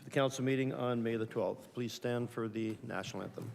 the council meeting on May the 12th. Please stand for the national anthem.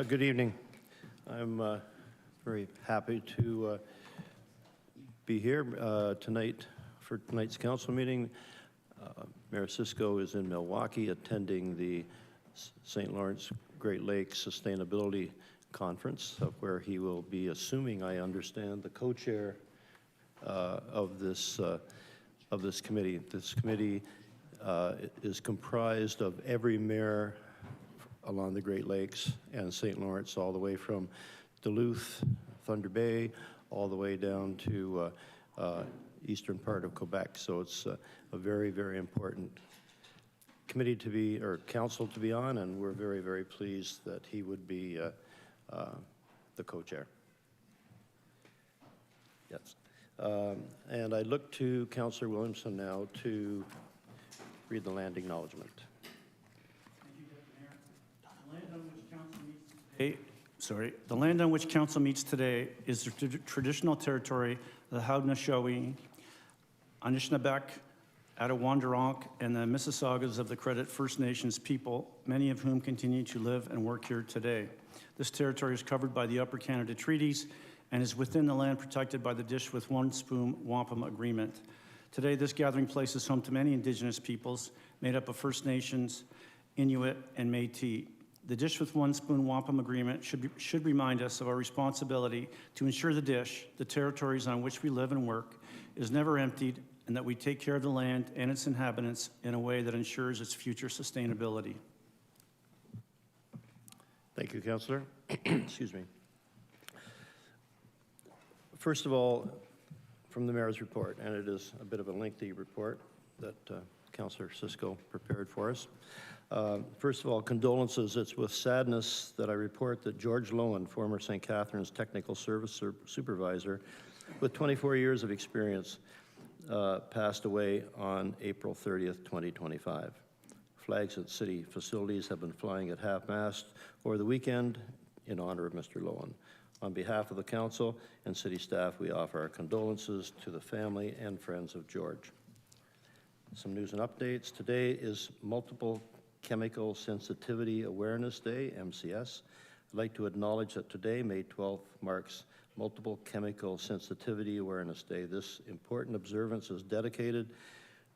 Good evening. I'm very happy to be here tonight for tonight's council meeting. Mayor Cisco is in Milwaukee attending the St. Lawrence Great Lakes Sustainability Conference, where he will be assuming, I understand, the co-chair of this committee. This committee is comprised of every mayor along the Great Lakes and St. Lawrence, all the way from Duluth, Thunder Bay, all the way down to eastern part of Quebec. So it's a very, very important committee to be, or council to be on, and we're very, very pleased that he would be the co-chair. Yes. And I look to Councillor Williamson now to read the land acknowledgement. The land on which council meets today is the traditional territory of the Haudenosaunee, Anishinaabeg, Attawandaronk, and the Mississaugas of the Credit First Nations people, many of whom continue to live and work here today. This territory is covered by the Upper Canada Treaties and is within the land protected by the Dish with One Spoon Wampum Agreement. Today, this gathering place is home to many Indigenous peoples made up of First Nations, Inuit, and Métis. The Dish with One Spoon Wampum Agreement should remind us of our responsibility to ensure the Dish, the territories on which we live and work, is never emptied, and that we take care of the land and its inhabitants in a way that ensures its future sustainability. Thank you, Councillor. Excuse me. First of all, from the Mayor's report, and it is a bit of a lengthy report that Councillor Cisco prepared for us. First of all, condolences. It's with sadness that I report that George Lowen, former St. Catharines Technical Service Supervisor with 24 years of experience, passed away on April 30th, 2025. Flags at city facilities have been flying at half-mast over the weekend in honor of Mr. Lowen. On behalf of the council and city staff, we offer our condolences to the family and friends of George. Some news and updates. Today is Multiple Chemical Sensitivity Awareness Day, MCS. I'd like to acknowledge that today, May 12th, marks Multiple Chemical Sensitivity Awareness Day. This important observance is dedicated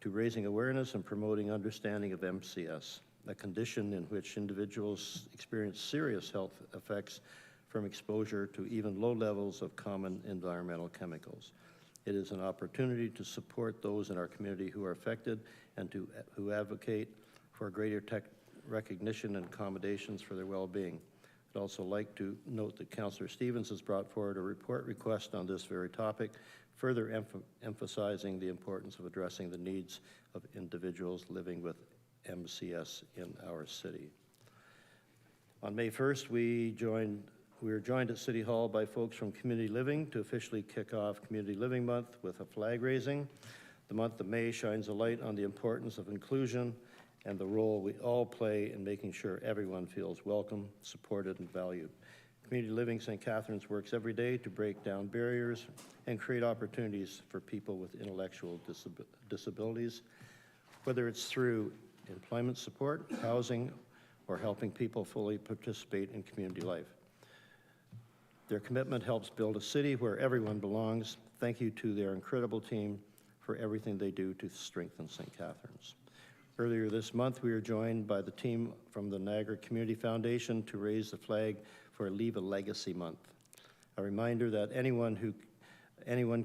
to raising awareness and promoting understanding of MCS, a condition in which individuals experience serious health effects from exposure to even low levels of common environmental chemicals. It is an opportunity to support those in our community who are affected and who advocate for greater recognition and accommodations for their well-being. I'd also like to note that Councillor Stevens has brought forward a report request on this very topic, further emphasizing the importance of addressing the needs of individuals living with MCS in our city. On May 1st, we were joined at City Hall by folks from Community Living to officially kick off Community Living Month with a flag raising. The month of May shines a light on the importance of inclusion and the role we all play in making sure everyone feels welcome, supported, and valued. Community Living St. Catharines works every day to break down barriers and create opportunities for people with intellectual disabilities, whether it's through employment support, housing, or helping people fully participate in community life. Their commitment helps build a city where everyone belongs. Thank you to their incredible team for everything they do to strengthen St. Catharines. Earlier this month, we were joined by the team from the Niagara Community Foundation to raise the flag for Leave a Legacy Month, a reminder that anyone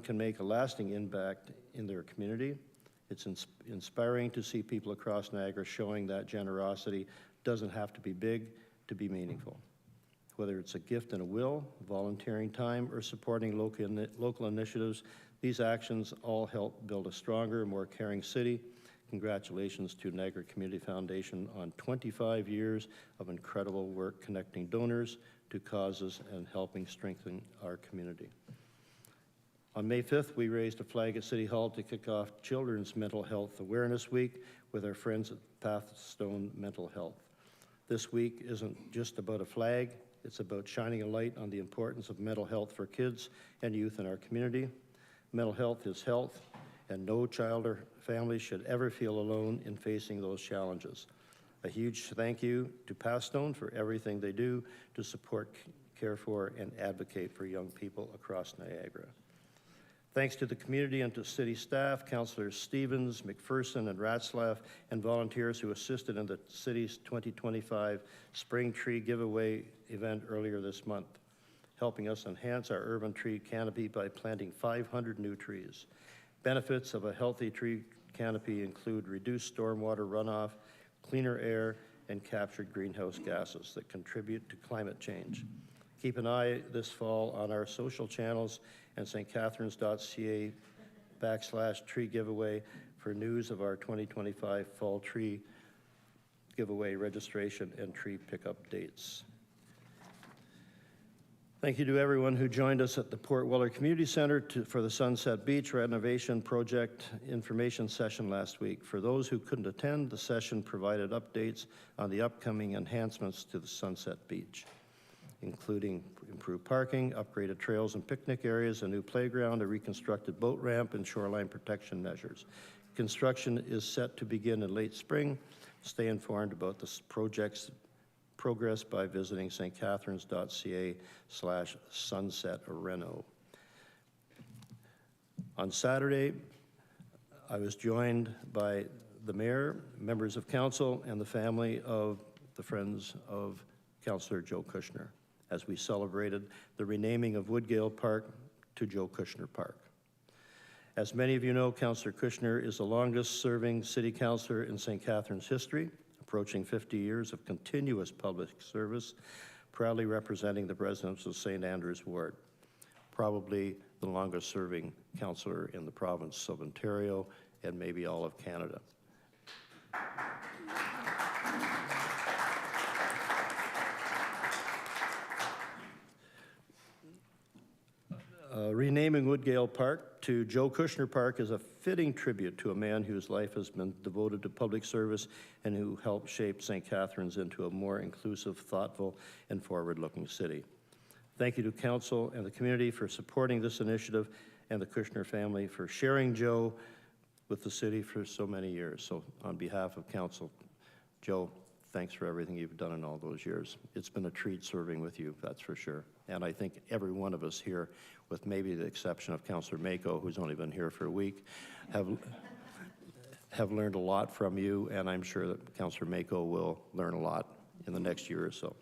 can make a lasting impact in their community. It's inspiring to see people across Niagara showing that generosity doesn't have to be big to be meaningful. Whether it's a gift and a will, volunteering time, or supporting local initiatives, these actions all help build a stronger, more caring city. Congratulations to Niagara Community Foundation on 25 years of incredible work connecting donors to causes and helping strengthen our community. On May 5th, we raised a flag at City Hall to kick off Children's Mental Health Awareness Week with our friends at Pathstone Mental Health. This week isn't just about a flag, it's about shining a light on the importance of mental health for kids and youth in our community. Mental health is health, and no child or family should ever feel alone in facing those challenges. A huge thank you to Pathstone for everything they do to support, care for, and advocate for young people across Niagara. Thanks to the community and to city staff, Councillors Stevens, McPherson, and Ratzlaff, and volunteers who assisted in the city's 2025 Spring Tree Giveaway event earlier this month, helping us enhance our urban tree canopy by planting 500 new trees. Benefits of a healthy tree canopy include reduced stormwater runoff, cleaner air, and captured greenhouse gases that contribute to climate change. Keep an eye this fall on our social channels and stcatharines.ca/tree giveaway for news of our 2025 fall tree giveaway registration and tree pickup dates. Thank you to everyone who joined us at the Port Weller Community Center for the Sunset Beach Renovation Project information session last week. For those who couldn't attend, the session provided updates on the upcoming enhancements to the Sunset Beach, including improved parking, upgraded trails and picnic areas, a new playground, a reconstructed boat ramp, and shoreline protection measures. Construction is set to begin in late spring. Stay informed about this project's progress by visiting stcatharines.ca/sunsetreno. On Saturday, I was joined by the mayor, members of council, and the family of the Friends of Councillor Joe Kushner as we celebrated the renaming of Woodgale Park to Joe Kushner Park. As many of you know, Councillor Kushner is the longest serving city councillor in St. Catharines history, approaching 50 years of continuous public service, proudly representing the residents of St. Andrews Ward. Probably the longest serving councillor in the province of Ontario and maybe all of Canada. Renaming Woodgale Park to Joe Kushner Park is a fitting tribute to a man whose life has been devoted to public service and who helped shape St. Catharines into a more inclusive, thoughtful, and forward-looking city. Thank you to council and the community for supporting this initiative and the Kushner family for sharing Joe with the city for so many years. So on behalf of council, Joe, thanks for everything you've done in all those years. It's been a treat serving with you, that's for sure. And I think every one of us here, with maybe the exception of Councillor Mako, who's only been here for a week, have learned a lot from you, and I'm sure that Councillor Mako will learn a lot in the next year or so.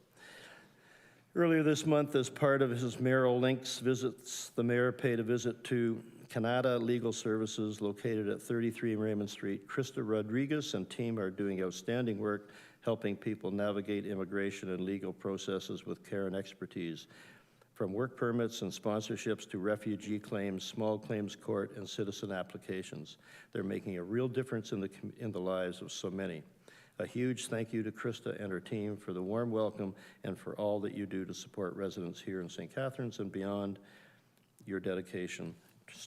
Earlier this month, as part of his mayoral links visits, the mayor paid a visit to Canada Legal Services located at 33 Raymond Street. Krista Rodriguez and team are doing outstanding work helping people navigate immigration and legal processes with care and expertise. From work permits and sponsorships to refugee claims, small claims court, and citizen applications. They're making a real difference in the lives of so many. A huge thank you to Krista and her team for the warm welcome and for all that you do to support residents here in St. Catharines and beyond. Your dedication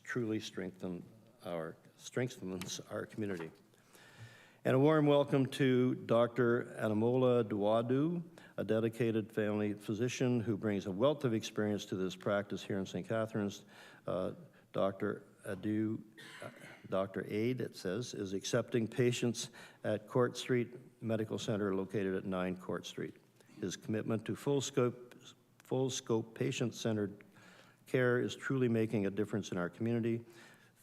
truly strengthens our community. And a warm welcome to Dr. Anamola Duadu, a dedicated family physician who brings a wealth of experience to this practice here in St. Catharines. Dr. Aid, it says, is accepting patients at Court Street Medical Center located at 9 Court Street. His commitment to full scope patient-centered care is truly making a difference in our community.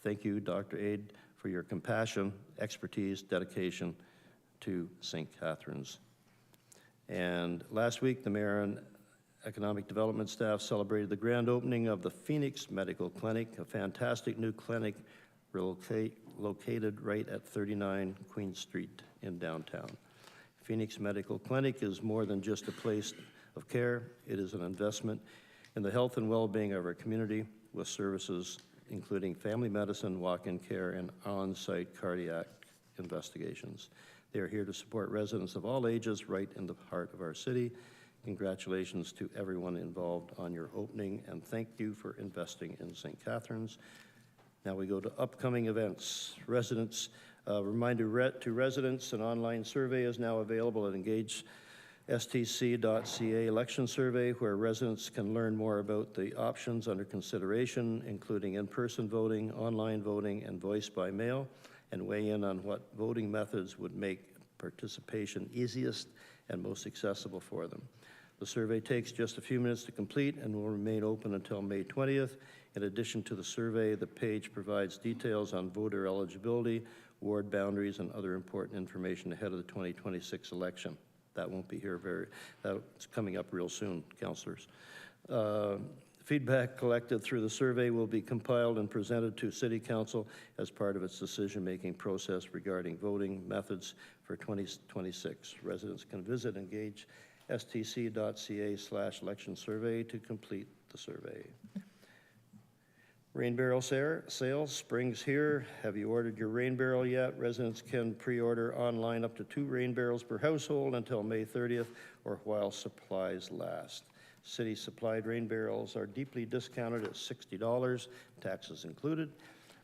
Thank you, Dr. Aid, for your compassion, expertise, dedication to St. Catharines. And last week, the Mayor and Economic Development staff celebrated the grand opening of the Phoenix Medical Clinic, a fantastic new clinic located right at 39 Queen Street in downtown. Phoenix Medical Clinic is more than just a place of care. It is an investment in the health and well-being of our community with services including family medicine, walk-in care, and on-site cardiac investigations. They are here to support residents of all ages right in the heart of our city. Congratulations to everyone involved on your opening, and thank you for investing in St. Catharines. Now we go to upcoming events. Reminder to residents, an online survey is now available at engagestc.ca election survey, where residents can learn more about the options under consideration, including in-person voting, online voting, and voice by mail, and weigh in on what voting methods would make participation easiest and most accessible for them. The survey takes just a few minutes to complete and will remain open until May 20th. In addition to the survey, the page provides details on voter eligibility, ward boundaries, and other important information ahead of the 2026 election. That won't be here that's coming up real soon, councillors. Feedback collected through the survey will be compiled and presented to City Council as part of its decision-making process regarding voting methods for 2026. Residents can visit engagestc.ca/election survey to complete the survey. Rain barrel sales, spring's here. Have you ordered your rain barrel yet? Residents can pre-order online up to 2 rain barrels per household until May 30th or while supplies last. City supplied rain barrels are deeply discounted at $60, taxes included.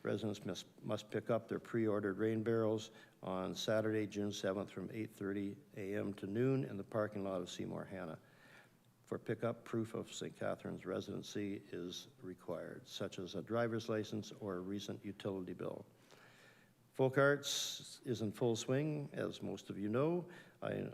Residents must pick up their pre-ordered rain barrels on Saturday, June 7th from 8:30 a.m. to noon in the parking lot of Seymour Hanna. For pickup, proof of St. Catharines residency is required, such as a driver's license or a recent utility bill. Folk Arts is in full swing, as most of you know,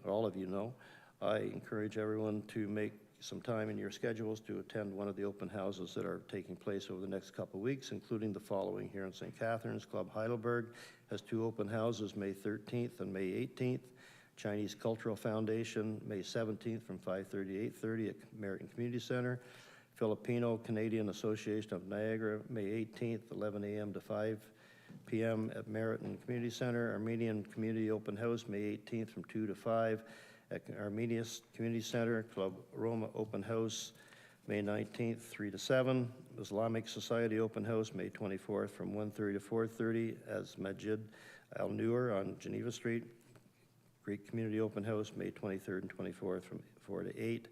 all of you know. I encourage everyone to make some time in your schedules to attend one of the open houses that are taking place over the next couple of weeks, including the following here in St. Catharines. Club Heidelberg has 2 open houses, May 13th and May 18th. Chinese Cultural Foundation, May 17th from 5:30 to 8:30 at American Community Center. Filipino Canadian Association of Niagara, May 18th, 11 a.m. to 5 p.m. at Meriton Community Center. Armenian Community Open House, May 18th from 2 to 5 at Armenius Community Center. Club Roma Open House, May 19th, 3 to 7. Islamic Society Open House, May 24th from 1:30 to 4:30 as Majid Al Noor on Geneva Street. Greek Community Open House, May 23rd and 24th from 4 to 8.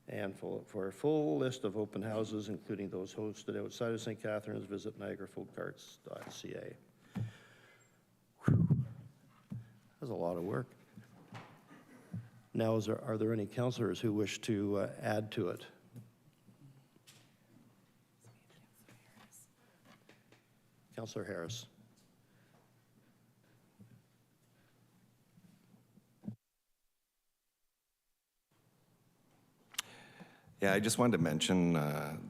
And for a full list of open houses, including those hosted outside of St. Catharines, visit niagarafolkarts.ca. That's a lot of work. Now, are there any councillors who wish to add to it? Councillor Harris. Yeah, I just wanted to mention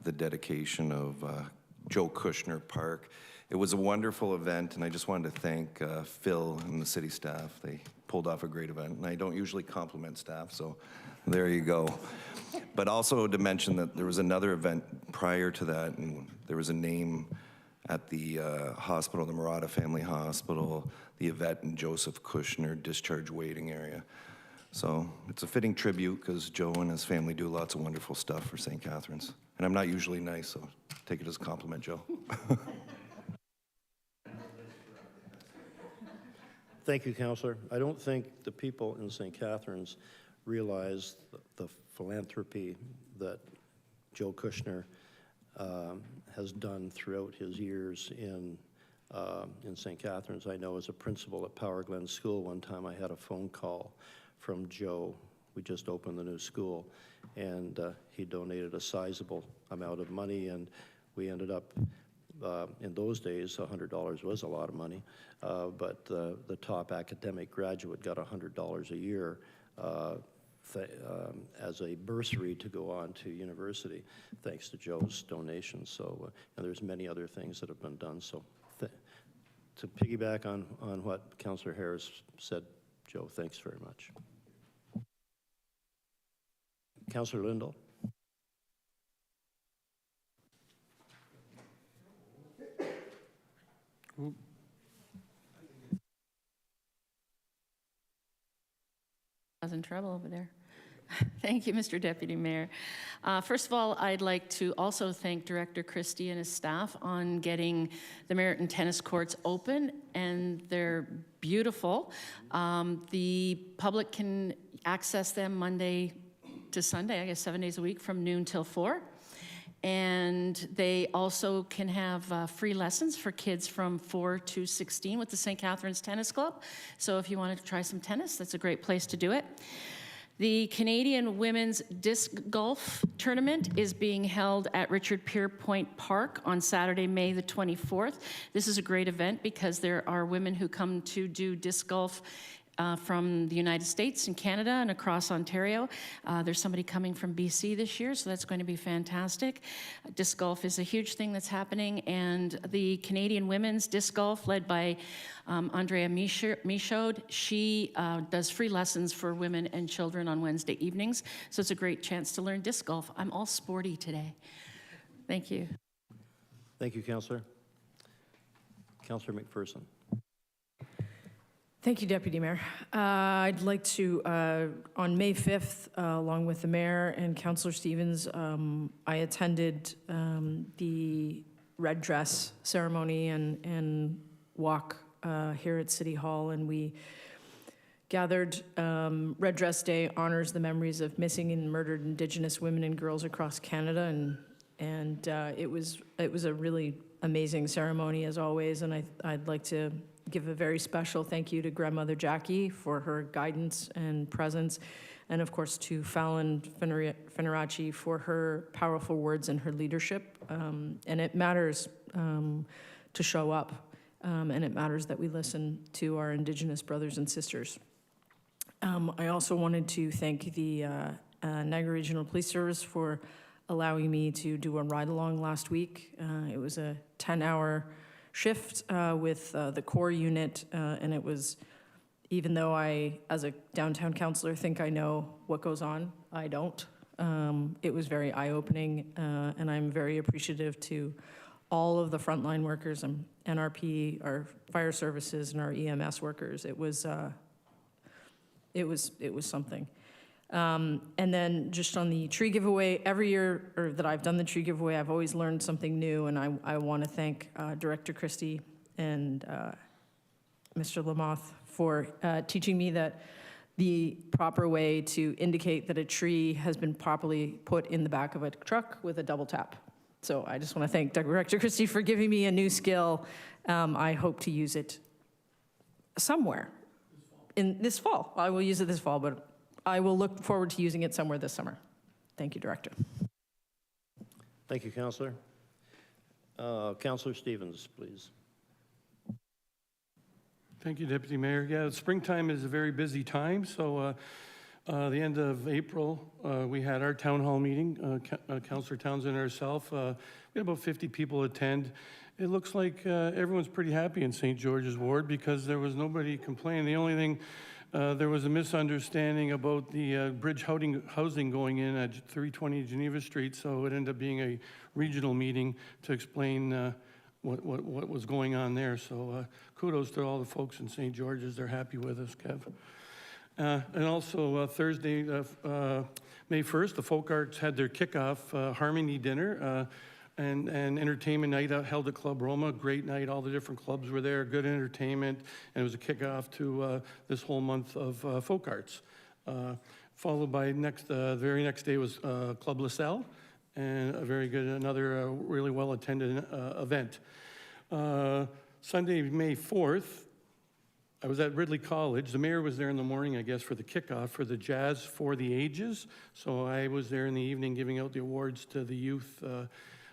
the dedication of Joe Kushner Park. It was a wonderful event, and I just wanted to thank Phil and the city staff. They pulled off a great event, and I don't usually compliment staff, so there you go. But also to mention that there was another event prior to that, and there was a name at the hospital, the Murata Family Hospital, the Yvette and Joseph Kushner discharge waiting area. So it's a fitting tribute because Joe and his family do lots of wonderful stuff for St. Catharines. And I'm not usually nice, so take it as a compliment, Joe. Thank you, Councillor. I don't think the people in St. Catharines realize the philanthropy that Joe Kushner has done throughout his years in St. Catharines. I know as a principal at Parkland School, one time I had a phone call from Joe. We just opened the new school, and he donated a sizable amount of money, and we ended up, in those days, $100 was a lot of money, but the top academic graduate got $100 a year as a bursary to go on to university, thanks to Joe's donation. So, and there's many other things that have been done. So, to piggyback on what Councillor Harris said, Joe, thanks very much. Councillor Lindell. I was in trouble over there. Thank you, Mr. Deputy Mayor. First of all, I'd like to also thank Director Christie and his staff on getting the Meriton tennis courts open, and they're beautiful. The public can access them Monday to Sunday, I guess 7 days a week from noon till 4. And they also can have free lessons for kids from 4 to 16 with the St. Catharines Tennis Club. So if you wanted to try some tennis, that's a great place to do it. The Canadian Women's Disc Golf Tournament is being held at Richard Pierpoint Park on Saturday, May the 24th. This is a great event because there are women who come to do disc golf from the United States and Canada and across Ontario. There's somebody coming from BC this year, so that's going to be fantastic. Disc golf is a huge thing that's happening, and the Canadian Women's Disc Golf, led by Andrea Michaud, she does free lessons for women and children on Wednesday evenings, so it's a great chance to learn disc golf. I'm all sporty today. Thank you. Thank you, Councillor. Councillor McPherson. Thank you, Deputy Mayor. I'd like to, on May 5th, along with the Mayor and Councillor Stevens, I attended the red dress ceremony and walk here at City Hall, and we gathered. Red Dress Day honors the memories of missing and murdered Indigenous women and girls across Canada, and it was a really amazing ceremony as always, and I'd like to give a very special thank you to Grandmother Jackie for her guidance and presence, and of course to Fallon Finerace for her powerful words and her leadership. And it matters to show up, and it matters that we listen to our Indigenous brothers and sisters. I also wanted to thank the Niagara Regional Police Service for allowing me to do a ride-along last week. It was a 10-hour shift with the core unit, and it was, even though I, as a downtown councillor, think I know what goes on, I don't. It was very eye-opening, and I'm very appreciative to all of the frontline workers, NRP, our fire services, and our EMS workers. It was something. And then just on the tree giveaway, every year that I've done the tree giveaway, I've always learned something new, and I want to thank Director Christie and Mr. Lamoth for teaching me that the proper way to indicate that a tree has been properly put in the back of a truck with a double tap. So I just want to thank Director Christie for giving me a new skill. I hope to use it somewhere in this fall. I will use it this fall, but I will look forward to using it somewhere this summer. Thank you, Director. Thank you, Councillor. Councillor Stevens, please. Thank you, Deputy Mayor. Yeah, springtime is a very busy time. So the end of April, we had our town hall meeting, Councillor Townsend and herself. We had about 50 people attend. It looks like everyone's pretty happy in St. George's Ward because there was nobody complaining. The only thing, there was a misunderstanding about the bridge housing going in at 320 Geneva Street, so it ended up being a regional meeting to explain what was going on there. So kudos to all the folks in St. George's. They're happy with us, Kev. And also Thursday, May 1st, the Folk Arts had their kickoff Harmony Dinner and entertainment night held at Club Roma. Great night. All the different clubs were there. Good entertainment. And it was a kickoff to this whole month of Folk Arts. Followed by the very next day was Club LaSalle, and a very good, another really well-attended event. Sunday, May 4th, I was at Ridley College. The mayor was there in the morning, I guess, for the kickoff for the Jazz for the Ages. So I was there in the evening giving out the awards to the youth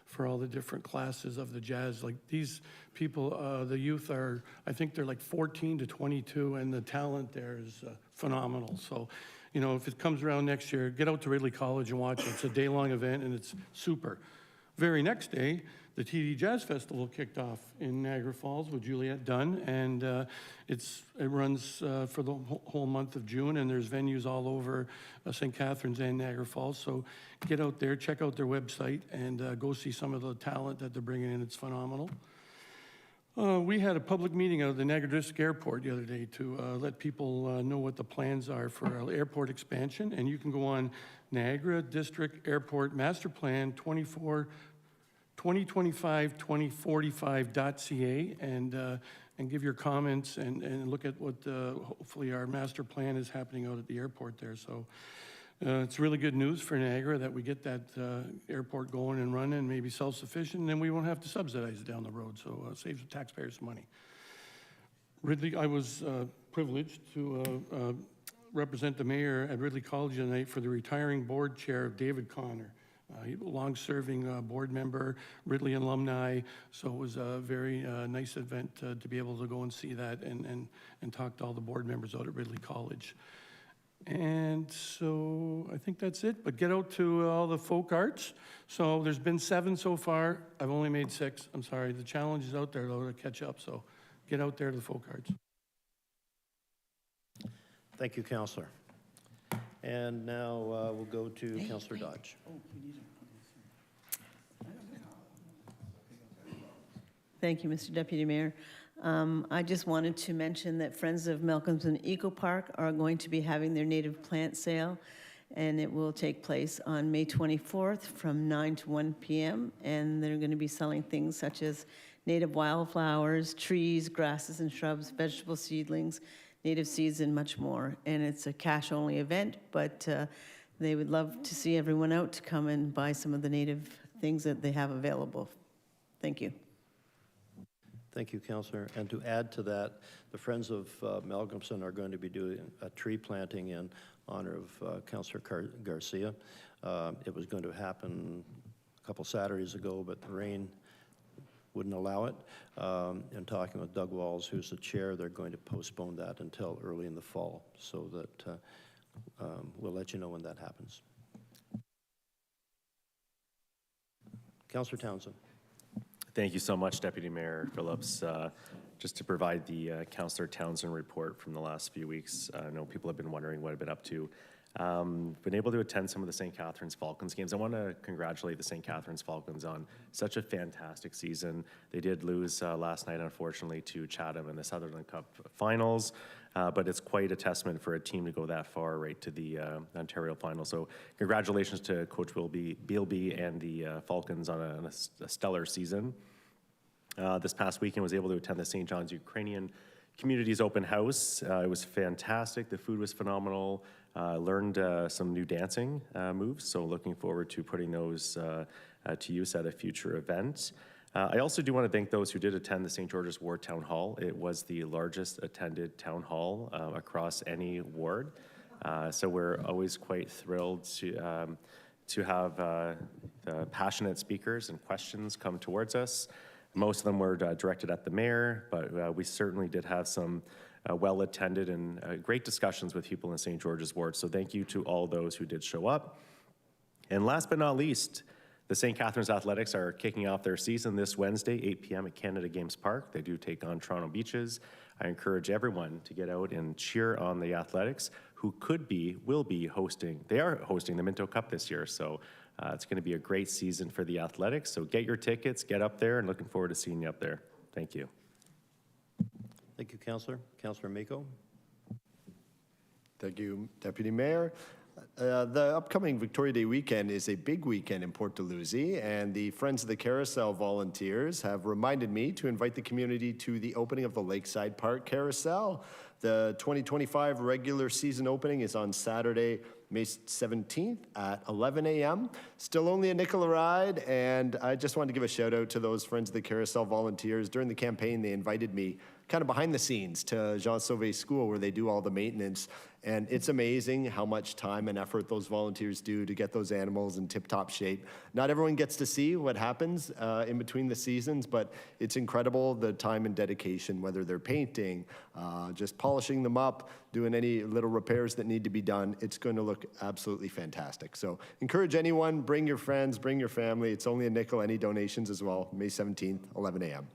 for all the different classes of the jazz. Like these people, the youth are, I think they're like 14 to 22, and the talent there is phenomenal. So, you know, if it comes around next year, get out to Ridley College and watch it. It's a day-long event, and it's super. Very next day, the TD Jazz Festival kicked off in Niagara Falls with Juliette Dunn, and it runs for the whole month of June, and there's venues all over St. Catharines and Niagara Falls. So get out there, check out their website, and go see some of the talent that they're bringing in. It's phenomenal. We had a public meeting out of the Niagara District Airport the other day to let people know what the plans are for our airport expansion, and you can go on Niagara District Airport Master Plan 2025-2045.ca and give your comments and look at what hopefully our master plan is happening out at the airport there. So it's really good news for Niagara that we get that airport going and running, maybe self-sufficient, and then we won't have to subsidize it down the road, so it saves the taxpayers some money. Ridley, I was privileged to represent the mayor at Ridley College tonight for the retiring board chair, David Connor. He's a long-serving board member, Ridley alumni, so it was a very nice event to be able to go and see that and talk to all the board members out at Ridley College. And so I think that's it, but get out to all the folk arts. So there's been 7 so far. I've only made 6. I'm sorry. The challenge is out there, though, to catch up, so get out there to the folk arts. Thank you, Councillor. And now we'll go to Councillor Dodge. Thank you, Mr. Deputy Mayor. I just wanted to mention that Friends of Malcolmson Eco Park are going to be having their native plant sale, and it will take place on May 24th from 9 to 1 p.m. And they're going to be selling things such as native wildflowers, trees, grasses and shrubs, vegetable seedlings, native seeds, and much more. And it's a cash-only event, but they would love to see everyone out to come and buy some of the native things that they have available. Thank you. Thank you, Councillor. And to add to that, the Friends of Malcolmson are going to be doing a tree planting in honor of Councillor Garcia. It was going to happen a couple Saturdays ago, but the rain wouldn't allow it. And talking with Doug Walls, who's the chair, they're going to postpone that until early in the fall, so that we'll let you know when that happens. Councillor Townsend. Thank you so much, Deputy Mayor Phillips. Just to provide the Councillor Townsend report from the last few weeks. I know people have been wondering what I've been up to. Been able to attend some of the St. Catharines Falcons games. I want to congratulate the St. Catharines Falcons on such a fantastic season. They did lose last night, unfortunately, to Chatham in the Sutherland Cup finals, but it's quite a testament for a team to go that far right to the Ontario final. So congratulations to Coach Bealby and the Falcons on a stellar season. This past weekend, was able to attend the St. John's Ukrainian Communities Open House. It was fantastic. The food was phenomenal. Learned some new dancing moves, so looking forward to putting those to use at a future event. I also do want to thank those who did attend the St. George's Ward Town Hall. It was the largest attended town hall across any ward, so we're always quite thrilled to have the passionate speakers and questions come towards us. Most of them were directed at the mayor, but we certainly did have some well-attended and great discussions with people in St. George's Ward. So thank you to all those who did show up. And last but not least, the St. Catharines Athletics are kicking off their season this Wednesday, 8 p.m. at Canada Games Park. They do take on Toronto Beaches. I encourage everyone to get out and cheer on the Athletics, who will be hosting, they are hosting the Minto Cup this year. So It's going to be a great season for the athletics, so get your tickets, get up there, and looking forward to seeing you up there. Thank you. Thank you, Councillor. Councillor Miko? Thank you, Deputy Mayor. The upcoming Victoria Day weekend is a big weekend in Port Dalhousie, and the Friends of the Carousel volunteers have reminded me to invite the community to the opening of the Lakeside Park Carousel. The 2025 regular season opening is on Saturday, May 17th at 11 a.m. Still only a nickel a ride, and I just wanted to give a shout out to those Friends of the Carousel volunteers. During the campaign, they invited me kind of behind the scenes to Jean Sauvé School where they do all the maintenance. And it's amazing how much time and effort those volunteers do to get those animals in tip-top shape. Not everyone gets to see what happens in between the seasons, but it's incredible the time and dedication, whether they're painting, just polishing them up, doing any little repairs that need to be done. It's going to look absolutely fantastic. So encourage anyone, bring your friends, bring your family. It's only a nickel, any donations as well. May 17th, 11 a.m.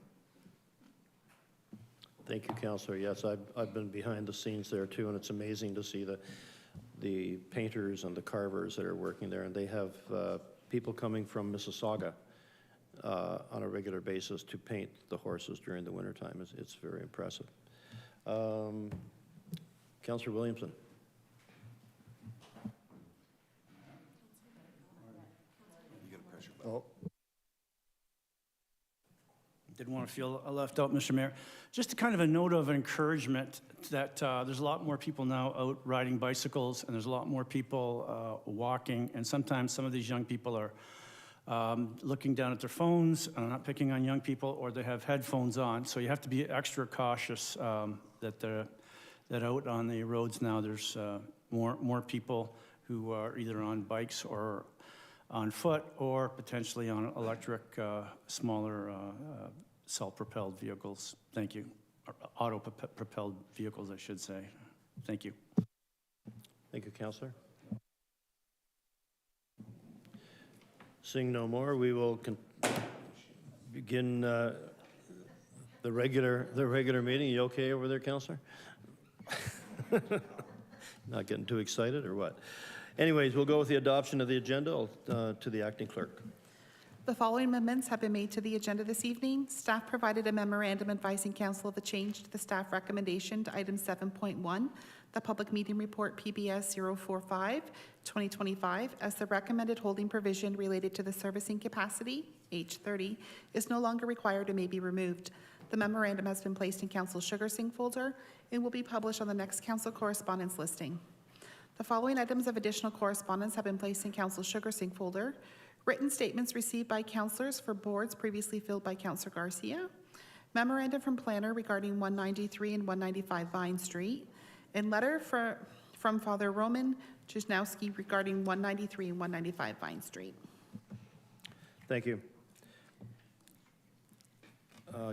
Thank you, Councillor. Yes, I've been behind the scenes there too, and it's amazing to see the painters and the carvers that are working there, and they have people coming from Mississauga on a regular basis to paint the horses during the wintertime. It's very impressive. Councillor Williamson. Oh. Didn't want to feel left out, Mr. Mayor. Just a kind of a note of encouragement that there's a lot more people now out riding bicycles, and there's a lot more people walking, and sometimes some of these young people are looking down at their phones. I'm not picking on young people, or they have headphones on, so you have to be extra cautious that out on the roads now there's more people who are either on bikes or on foot, or potentially on electric, smaller self-propelled vehicles. Thank you. Or auto-propelled vehicles, I should say. Thank you. Thank you, Councillor. Seeing no more, we will begin the regular meeting. You okay over there, Councillor? Not getting too excited or what? Anyways, we'll go with the adoption of the agenda to the acting clerk. The following amendments have been made to the agenda this evening. Staff provided a memorandum advising council of the change to the staff recommendation to item 7.1, the public meeting report PBS 045-2025, as the recommended holding provision related to the servicing capacity, H30, is no longer required and may be removed. The memorandum has been placed in Council Sugar Sync folder and will be published on the next council correspondence listing. The following items of additional correspondence have been placed in Council Sugar Sync folder. Written statements received by councillors for boards previously filled by Councillor Garcia. Memorandum from planner regarding 193 and 195 Vine Street. And letter from Father Roman Chesnowski regarding 193 and 195 Vine Street. Thank you.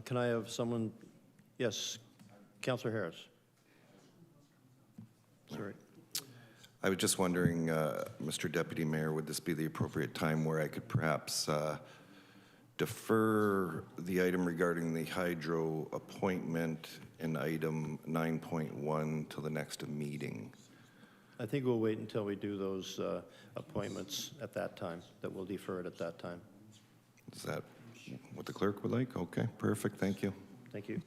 Can I have someone? Yes, Councillor Harris. Sorry. I was just wondering, Mr. Deputy Mayor, would this be the appropriate time where I could perhaps defer the item regarding the hydro appointment in item 9.1 till the next meeting? I think we'll wait until we do those appointments at that time, that we'll defer it at that time. Is that what the clerk would like? Okay, perfect, thank you. Thank you.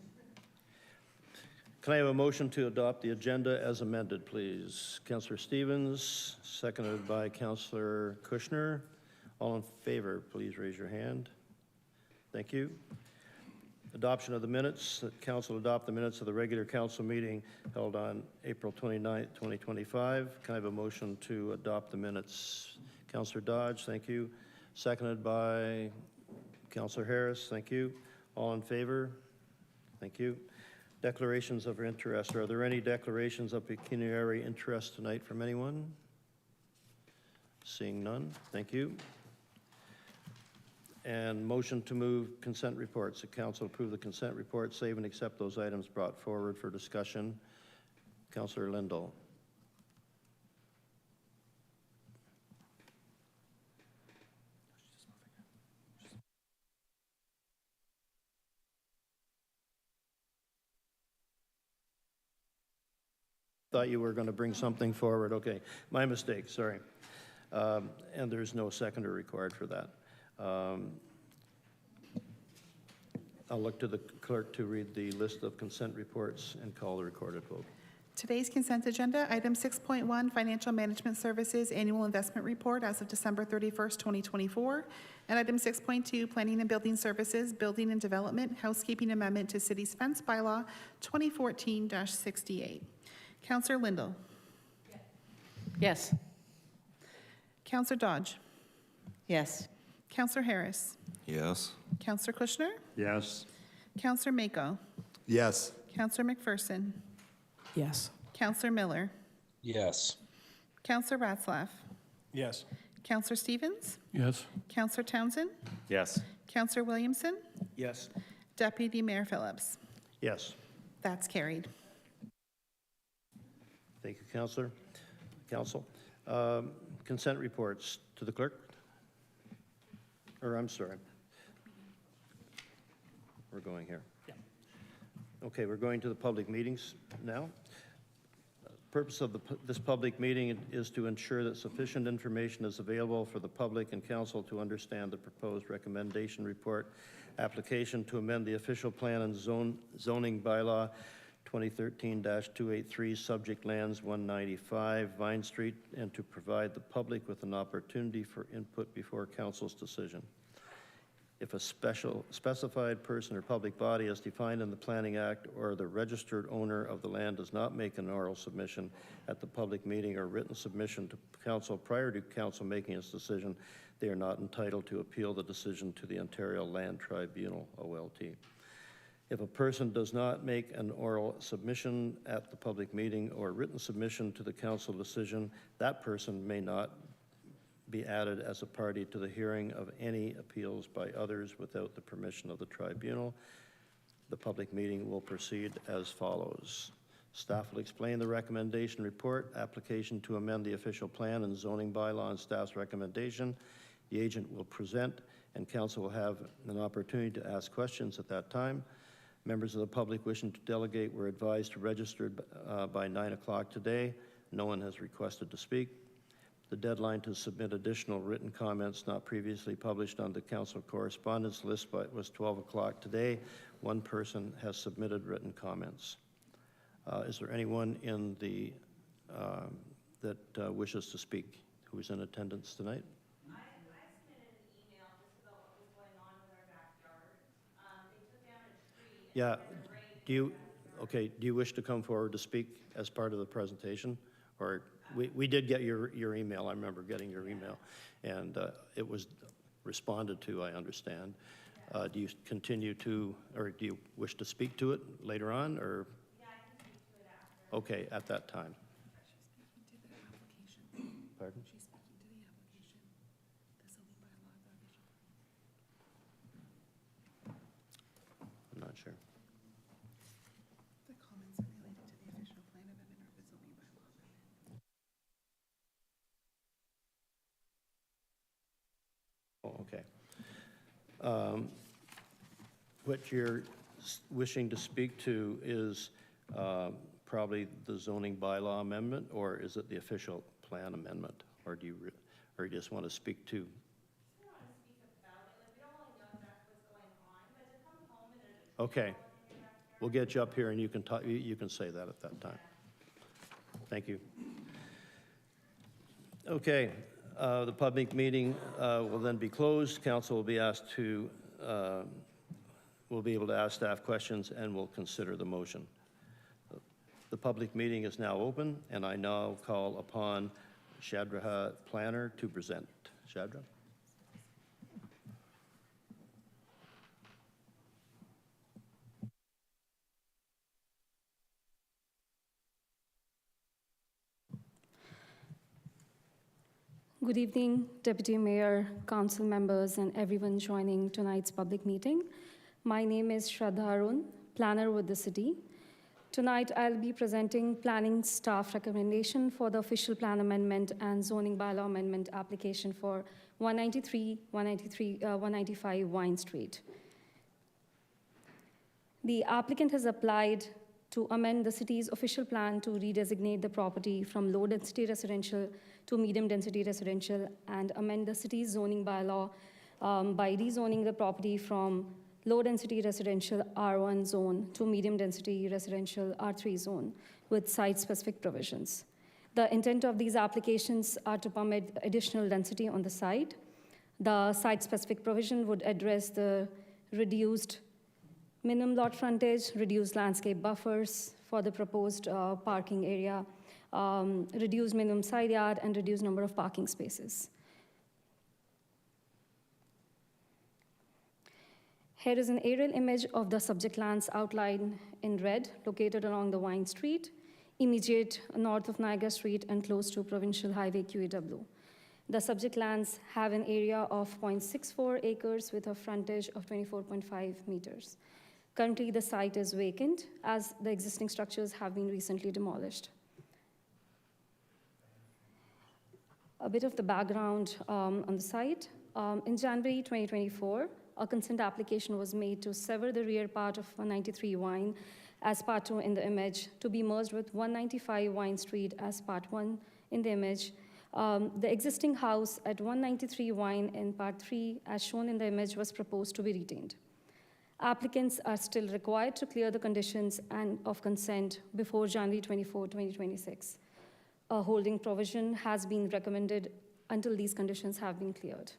Can I have a motion to adopt the agenda as amended, please? Councillor Stevens, seconded by Councillor Kushner. All in favor, please raise your hand. Thank you. Adoption of the minutes. That council adopt the minutes of the regular council meeting held on April 29th, 2025. Can I have a motion to adopt the minutes? Councillor Dodge, thank you. Seconded by Councillor Harris, thank you. All in favor? Thank you. Declarations of interest. Are there any declarations of pecuniary interest tonight from anyone? Seeing none, thank you. And motion to move consent reports. The council approve the consent report, save and accept those items brought forward for discussion. Councillor Lindell. Thought you were going to bring something forward. Okay, my mistake, sorry. and there's no seconder required for that. I'll look to the clerk to read the list of consent reports and call the recorded vote. Today's consent agenda, item 6.1, Financial Management Services Annual Investment Report as of December 31st, 2024. And item 6.2, Planning and Building Services, Building and Development, Housekeeping Amendment to City's Fence Bylaw 2014-68. Councillor Lindell. Yes. Councillor Dodge. Yes. Councillor Harris. Yes. Councillor Kushner. Yes. Councillor Mako. Yes. Councillor McPherson. Yes. Councillor Miller. Yes. Councillor Ratzlaff. Yes. Councillor Stevens. Yes. Councillor Townsend. Yes. Councillor Williamson. Yes. Deputy Mayor Phillips. Yes. That's carried. Thank you, Councillor. Council. Consent reports to the clerk. Or I'm sorry. We're going here. Okay, we're going to the public meetings now. Purpose of this public meeting is to ensure that sufficient information is available for the public and council to understand the proposed recommendation report, application to amend the official plan and zoning bylaw 2013-283, subject lands 195 Vine Street, and to provide the public with an opportunity for input before council's decision. If a specified person or public body as defined in the Planning Act or the registered owner of the land does not make an oral submission at the public meeting or written submission to council prior to council making its decision, they are not entitled to appeal the decision to the Ontario Land Tribunal, OLT. If a person does not make an oral submission at the public meeting or written submission to the council decision, that person may not be added as a party to the hearing of any appeals by others without the permission of the tribunal. The public meeting will proceed as follows. Staff will explain the recommendation report, application to amend the official plan and zoning bylaw and staff's recommendation. The agent will present and council will have an opportunity to ask questions at that time. Members of the public wishing to delegate were advised to register by 9 o'clock today. No one has requested to speak. The deadline to submit additional written comments not previously published on the council correspondence list was 12 o'clock today. One person has submitted written comments. Is there anyone in the that wishes to speak who is in attendance tonight? I submitted an email just about what was going on with our backyard. They took down a tree. Yeah. Do you wish to come forward to speak as part of the presentation, or? We did get your email. I remember getting your email, and it was responded to, I understand. Do you continue to, or do you wish to speak to it later on, or? Yeah, I can speak to it after. Okay, at that time. She's speaking to the application. Pardon? She's speaking to the application. The zoning bylaw, the official. I'm not sure. The comments are related to the official plan amendment or the zoning bylaw amendment. Oh, okay. What you're wishing to speak to is probably the zoning bylaw amendment, or is it the official plan amendment? Or do you, or you just want to speak to? I just want to speak about it. Like, we don't really know exactly what's going on, but to come home and there's a tree Okay. in your backyard. We'll get you up here and you can talk, you can say that at that time. Thank you. Okay, the public meeting will then be closed. Council will be asked to, will be able to ask staff questions and will consider the motion. The public meeting is now open, and I now call upon Shadra Planner to present. Shadra? Good evening, Deputy Mayor, Council members, and everyone joining tonight's public meeting. My name is Shraddha Arun, planner with the city. Tonight, I'll be presenting planning staff recommendation for the official plan amendment and zoning bylaw amendment application for 195 Vine Street. The applicant has applied to amend the city's official plan to redesignate the property from low-density residential to medium-density residential, and amend the city's zoning bylaw by rezoning the property from low-density residential R1 zone to medium-density residential R3 zone with site-specific provisions. The intent of these applications are to permit additional density on the site. The site-specific provision would address the reduced minimum lot frontage, reduced landscape buffers for the proposed parking area, reduced minimum side yard, and reduced number of parking spaces. Here is an aerial image of the subject lands outlined in red, located along the Vine Street, immediate north of Niagara Street and close to Provincial Highway QAW. The subject lands have an area of 0.64 acres with a frontage of 24.5 meters. Currently, the site is vacant as the existing structures have been recently demolished. A bit of the background on the site. In January 2024, a consent application was made to sever the rear part of 193 Vine as part 2 in the image to be merged with 195 Vine Street as part 1 in the image. The existing house at 193 Vine in part 3 as shown in the image was proposed to be retained. Applicants are still required to clear the conditions and of consent before January 24, 2026. A holding provision has been recommended until these conditions have been cleared.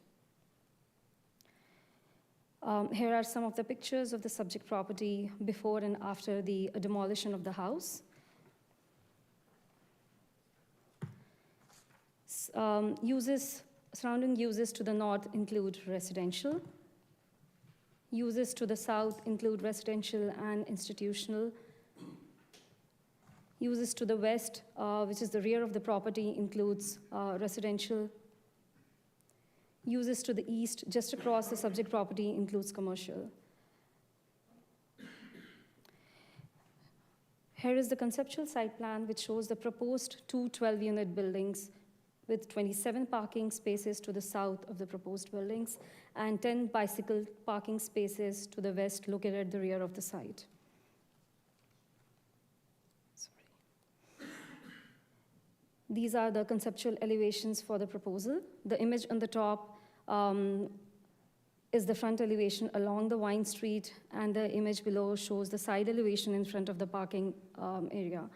Here are some of the pictures of the subject property before and after the demolition of the house. Surrounding uses to the north include residential. Uses to the south include residential and institutional. Uses to the west, which is the rear of the property, includes residential. Uses to the east, just across the subject property, includes commercial. Here is the conceptual site plan, which shows the proposed two 12-unit buildings with 27 parking spaces to the south of the proposed buildings and 10 bicycle parking spaces to the west, located at the rear of the site. These are the conceptual elevations for the proposal. The image on the top is the front elevation along the Vine Street, and the image below shows the side elevation in front of the parking area.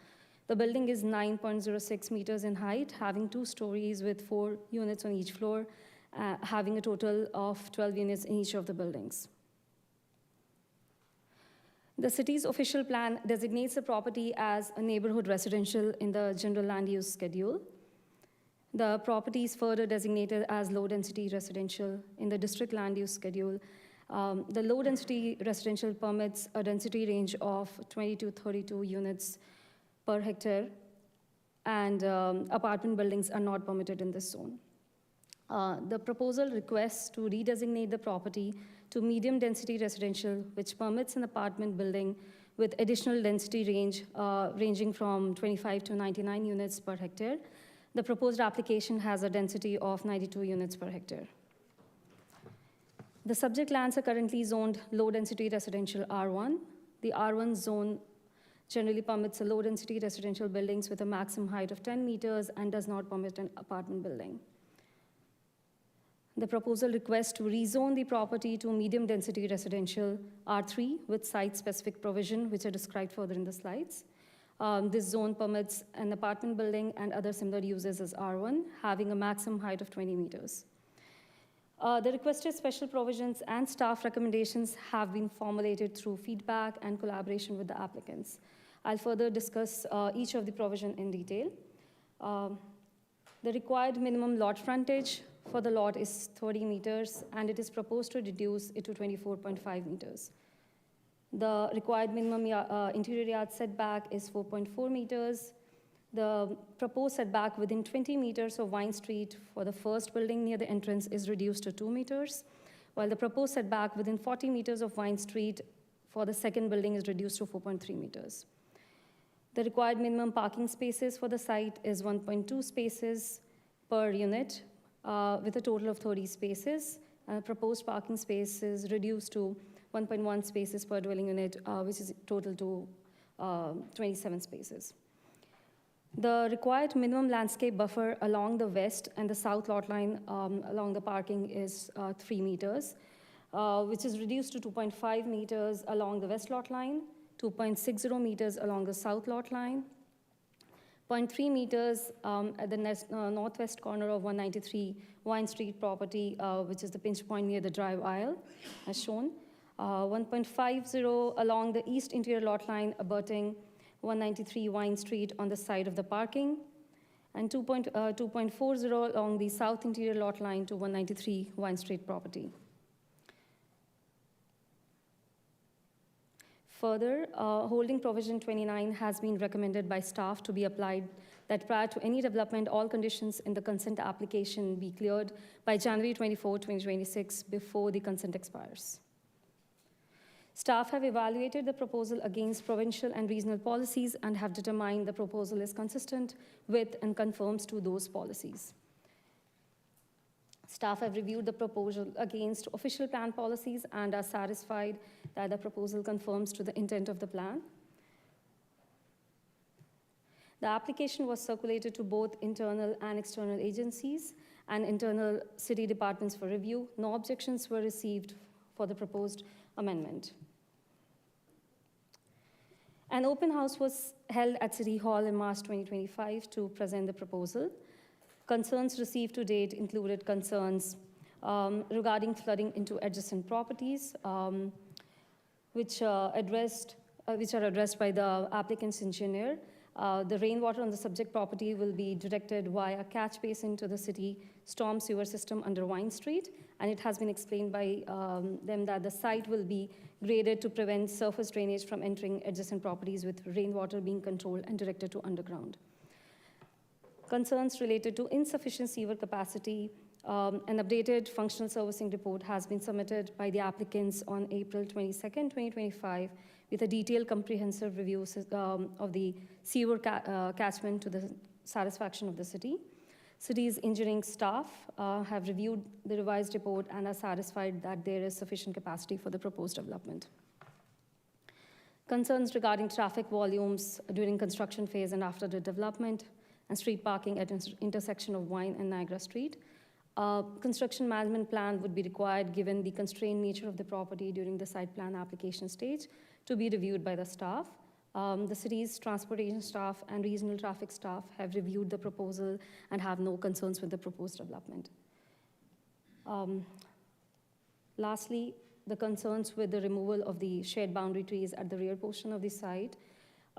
The building is 9.06 meters in height, having 2 stories with 4 units on each floor, having a total of 12 units in each of the buildings. The city's official plan designates the property as a neighborhood residential in the general land use schedule. The property is further designated as low-density residential in the district land use schedule. The low-density residential permits a density range of 20 to 32 units per hectare, and apartment buildings are not permitted in this zone. The proposal requests to redesignate the property to medium-density residential, which permits an apartment building with additional density range ranging from 25 to 99 units per hectare. The proposed application has a density of 92 units per hectare. The subject lands are currently zoned low-density residential R1. The R1 zone generally permits a low-density residential buildings with a maximum height of 10 meters and does not permit an apartment building. The proposal requests to rezone the property to medium-density residential R3 with site-specific provision, which are described further in the slides. This zone permits an apartment building and other similar uses as R1, having a maximum height of 20 meters. The requested special provisions and staff recommendations have been formulated through feedback and collaboration with the applicants. I'll further discuss each of the provision in detail. The required minimum lot frontage for the lot is 30 meters, and it is proposed to reduce it to 24.5 meters. The required minimum interior yard setback is 4.4 meters. The proposed setback within 20 meters of Vine Street for the first building near the entrance is reduced to 2 meters, while the proposed setback within 40 meters of Vine Street for the second building is reduced to 4.3 meters. The required minimum parking spaces for the site is 1.2 spaces per unit, with a total of 30 spaces. Proposed parking space is reduced to 1.1 spaces per dwelling unit, which is total to 27 spaces. The required minimum landscape buffer along the west and the south lot line along the parking is 3 meters, which is reduced to 2.5 meters along the west lot line, 2.60 meters along the south lot line, 0.3 meters at the northwest corner of 193 Wine Street property, which is the pinch point near the drive aisle, as shown. 1.50 along the east interior lot line abutting 193 Wine Street on the side of the parking, and 2.40 along the south interior lot line to 193 Wine Street property. Further, holding provision 29 has been recommended by staff to be applied that prior to any development, all conditions in the consent application be cleared by January 24, 2026, before the consent expires. Staff have evaluated the proposal against provincial and regional policies and have determined the proposal is consistent with and conforms to those policies. Staff have reviewed the proposal against official plan policies and are satisfied that the proposal conforms to the intent of the plan. The application was circulated to both internal and external agencies and internal city departments for review. No objections were received for the proposed amendment. An open house was held at City Hall in March 2025 to present the proposal. Concerns received to date included concerns regarding flooding into adjacent properties, which are addressed by the applicant's engineer. The rainwater on the subject property will be directed via catch basin to the city storm sewer system under Wine Street, and it has been explained by them that the site will be graded to prevent surface drainage from entering adjacent properties, with rainwater being controlled and directed to underground. Concerns related to insufficient sewer capacity, an updated functional servicing report has been submitted by the applicants on April 22nd, 2025, with a detailed comprehensive review of the sewer catchment to the satisfaction of the city. City's engineering staff have reviewed the revised report and are satisfied that there is sufficient capacity for the proposed development. Concerns regarding traffic volumes during construction phase and after the development, and street parking at intersection of Wine and Niagara Street. Construction management plan would be required given the constrained nature of the property during the site plan application stage to be reviewed by the staff. The city's transportation staff and regional traffic staff have reviewed the proposal and have no concerns with the proposed development. Lastly, the concerns with the removal of the shared boundary trees at the rear portion of the site.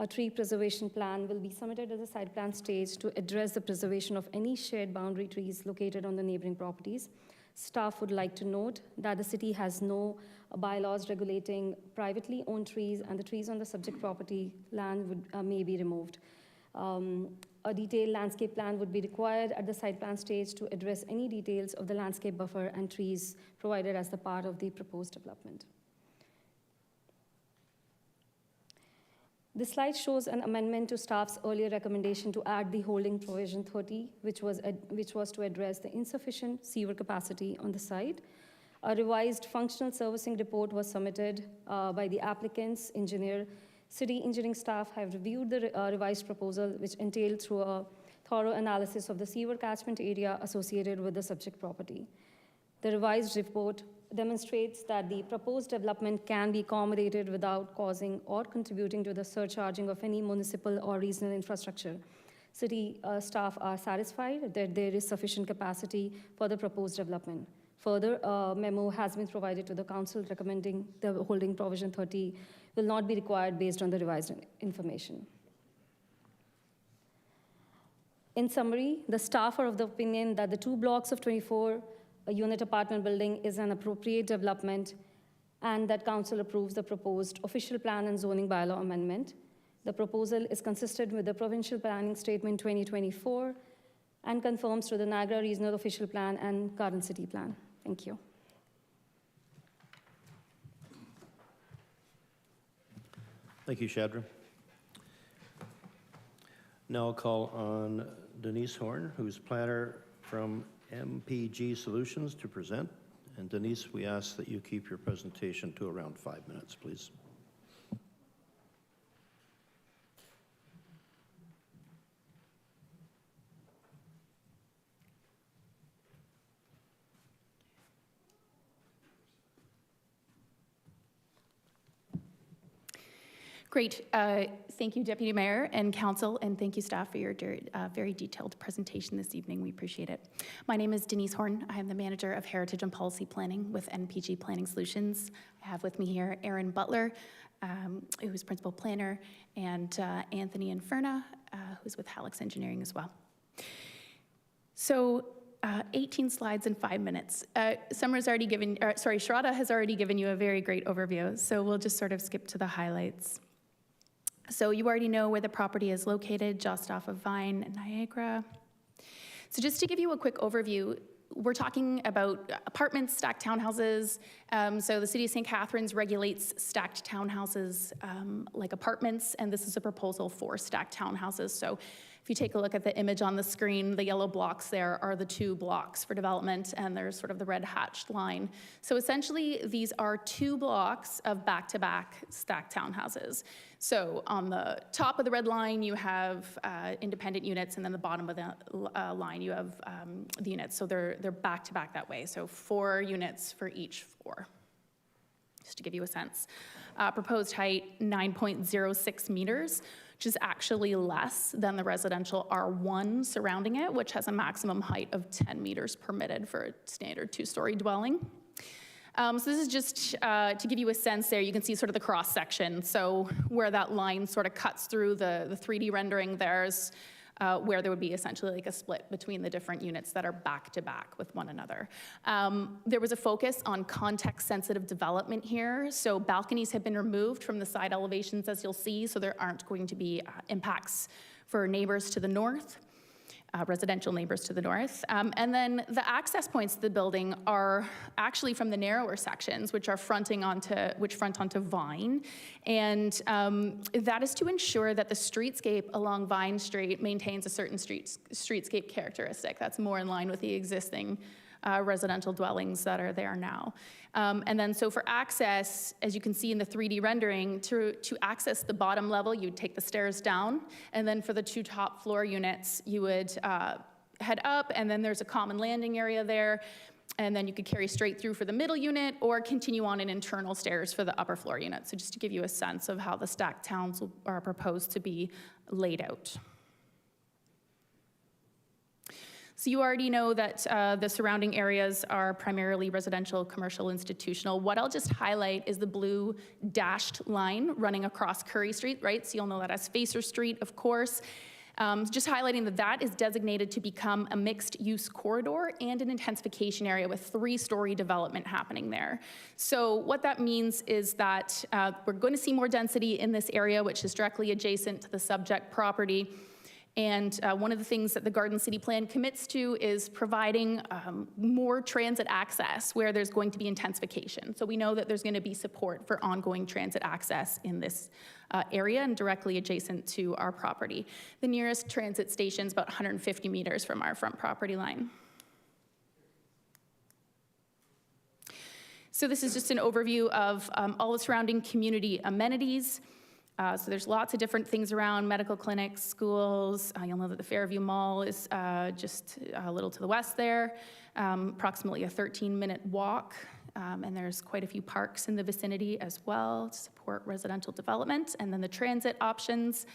A tree preservation plan will be submitted at the site plan stage to address the preservation of any shared boundary trees located on the neighboring properties. Staff would like to note that the city has no bylaws regulating privately owned trees, and the trees on the subject property land may be removed. A detailed landscape plan would be required at the site plan stage to address any details of the landscape buffer and trees provided as the part of the proposed development. This slide shows an amendment to staff's earlier recommendation to add the holding provision 30, which was to address the insufficient sewer capacity on the site. A revised functional servicing report was submitted by the applicant's engineer. City engineering staff have reviewed the revised proposal, which entailed through a thorough analysis of the sewer catchment area associated with the subject property. The revised report demonstrates that the proposed development can be accommodated without causing or contributing to the surcharging of any municipal or regional infrastructure. City staff are satisfied that there is sufficient capacity for the proposed development. Further, a memo has been provided to the council recommending the holding provision 30 will not be required based on the revised information. In summary, the staff are of the opinion that the 2 blocks of 24-unit apartment building is an appropriate development, and that council approves the proposed official plan and zoning bylaw amendment. The proposal is consistent with the provincial planning statement 2024 and conforms to the Niagara Regional Official Plan and current city plan. Thank you. Thank you, Shadra. Now I'll call on Denise Horne, who's planner from MPG Solutions, to present. And Denise, we ask that you keep your presentation to around 5 minutes, please. Great. Thank you, Deputy Mayor and Council, and thank you, staff, for your very detailed presentation this evening. We appreciate it. My name is Denise Horne. I am the Manager of Heritage and Policy Planning with NPG Planning Solutions. I have with me here Aaron Butler, who's Principal Planner, and Anthony Inferna, who's with Hallex Engineering as well. So, 18 slides in 5 minutes. Shraddha has already given you a very great overview, so we'll just sort of skip to the highlights. So you already know where the property is located, just off of Vine and Niagara. So just to give you a quick overview, we're talking about apartments, stacked townhouses. So the City of St. Catharines regulates stacked townhouses like apartments, and this is a proposal for stacked townhouses. So if you take a look at the image on the screen, the yellow blocks there are the 2 blocks for development, and there's sort of the red hatched line. So essentially, these are 2 blocks of back-to-back stacked townhouses. So on the top of the red line, you have independent units, and then the bottom of the line, you have the units. So they're back-to-back that way. So 4 units for each floor, just to give you a sense. Proposed height, 9.06 meters, which is actually less than the residential R1 surrounding it, which has a maximum height of 10 meters permitted for a standard 2-story dwelling. So this is just to give you a sense there. You can see sort of the cross section. So where that line sort of cuts through the 3D rendering, there's where there would be essentially like a split between the different units that are back to back with one another. There was a focus on context-sensitive development here. So balconies have been removed from the side elevations, as you'll see, so there aren't going to be impacts for neighbors to the north. Residential neighbors to the north. And then the access points to the building are actually from the narrower sections, which front onto Vine. And that is to ensure that the streetscape along Vine Street maintains a certain streetscape characteristic that's more in line with the existing residential dwellings that are there now. And then so for access, as you can see in the 3D rendering, to access the bottom level, you'd take the stairs down, and then for the 2 top floor units, you would head up, and then there's a common landing area there, and then you could carry straight through for the middle unit or continue on in internal stairs for the upper floor unit. So just to give you a sense of how the stacked towns are proposed to be laid out. So you already know that the surrounding areas are primarily residential, commercial, institutional. What I'll just highlight is the blue dashed line running across Curry Street, right? So you'll know that as Facer Street, of course. Just highlighting that that is designated to become a mixed-use corridor and an intensification area with 3-story development happening there. So what that means is that we're going to see more density in this area, which is directly adjacent to the subject property. And one of the things that the Garden City Plan commits to is providing more transit access where there's going to be intensification. So we know that there's going to be support for ongoing transit access in this area and directly adjacent to our property. The nearest transit station is about 150 meters from our front property line. So this is just an overview of all the surrounding community amenities. So there's lots of different things around, medical clinics, schools. You'll know that the Fairview Mall is just a little to the west there, approximately a 13-minute walk. And there's quite a few parks in the vicinity as well to support residential development. And then the transit options.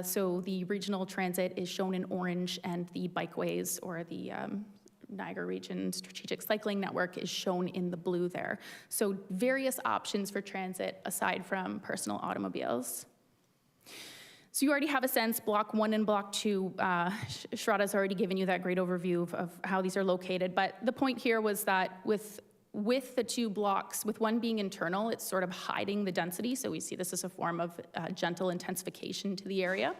So the regional transit is shown in orange, and the bikeways or the Niagara Region Strategic Cycling Network is shown in the blue there. So various options for transit aside from personal automobiles. So you already have a sense, Block 1 and Block 2, Shraddha's already given you that great overview of how these are located, but the point here was that with the 2 blocks, with one being internal, it's sort of hiding the density, so we see this as a form of gentle intensification to the area.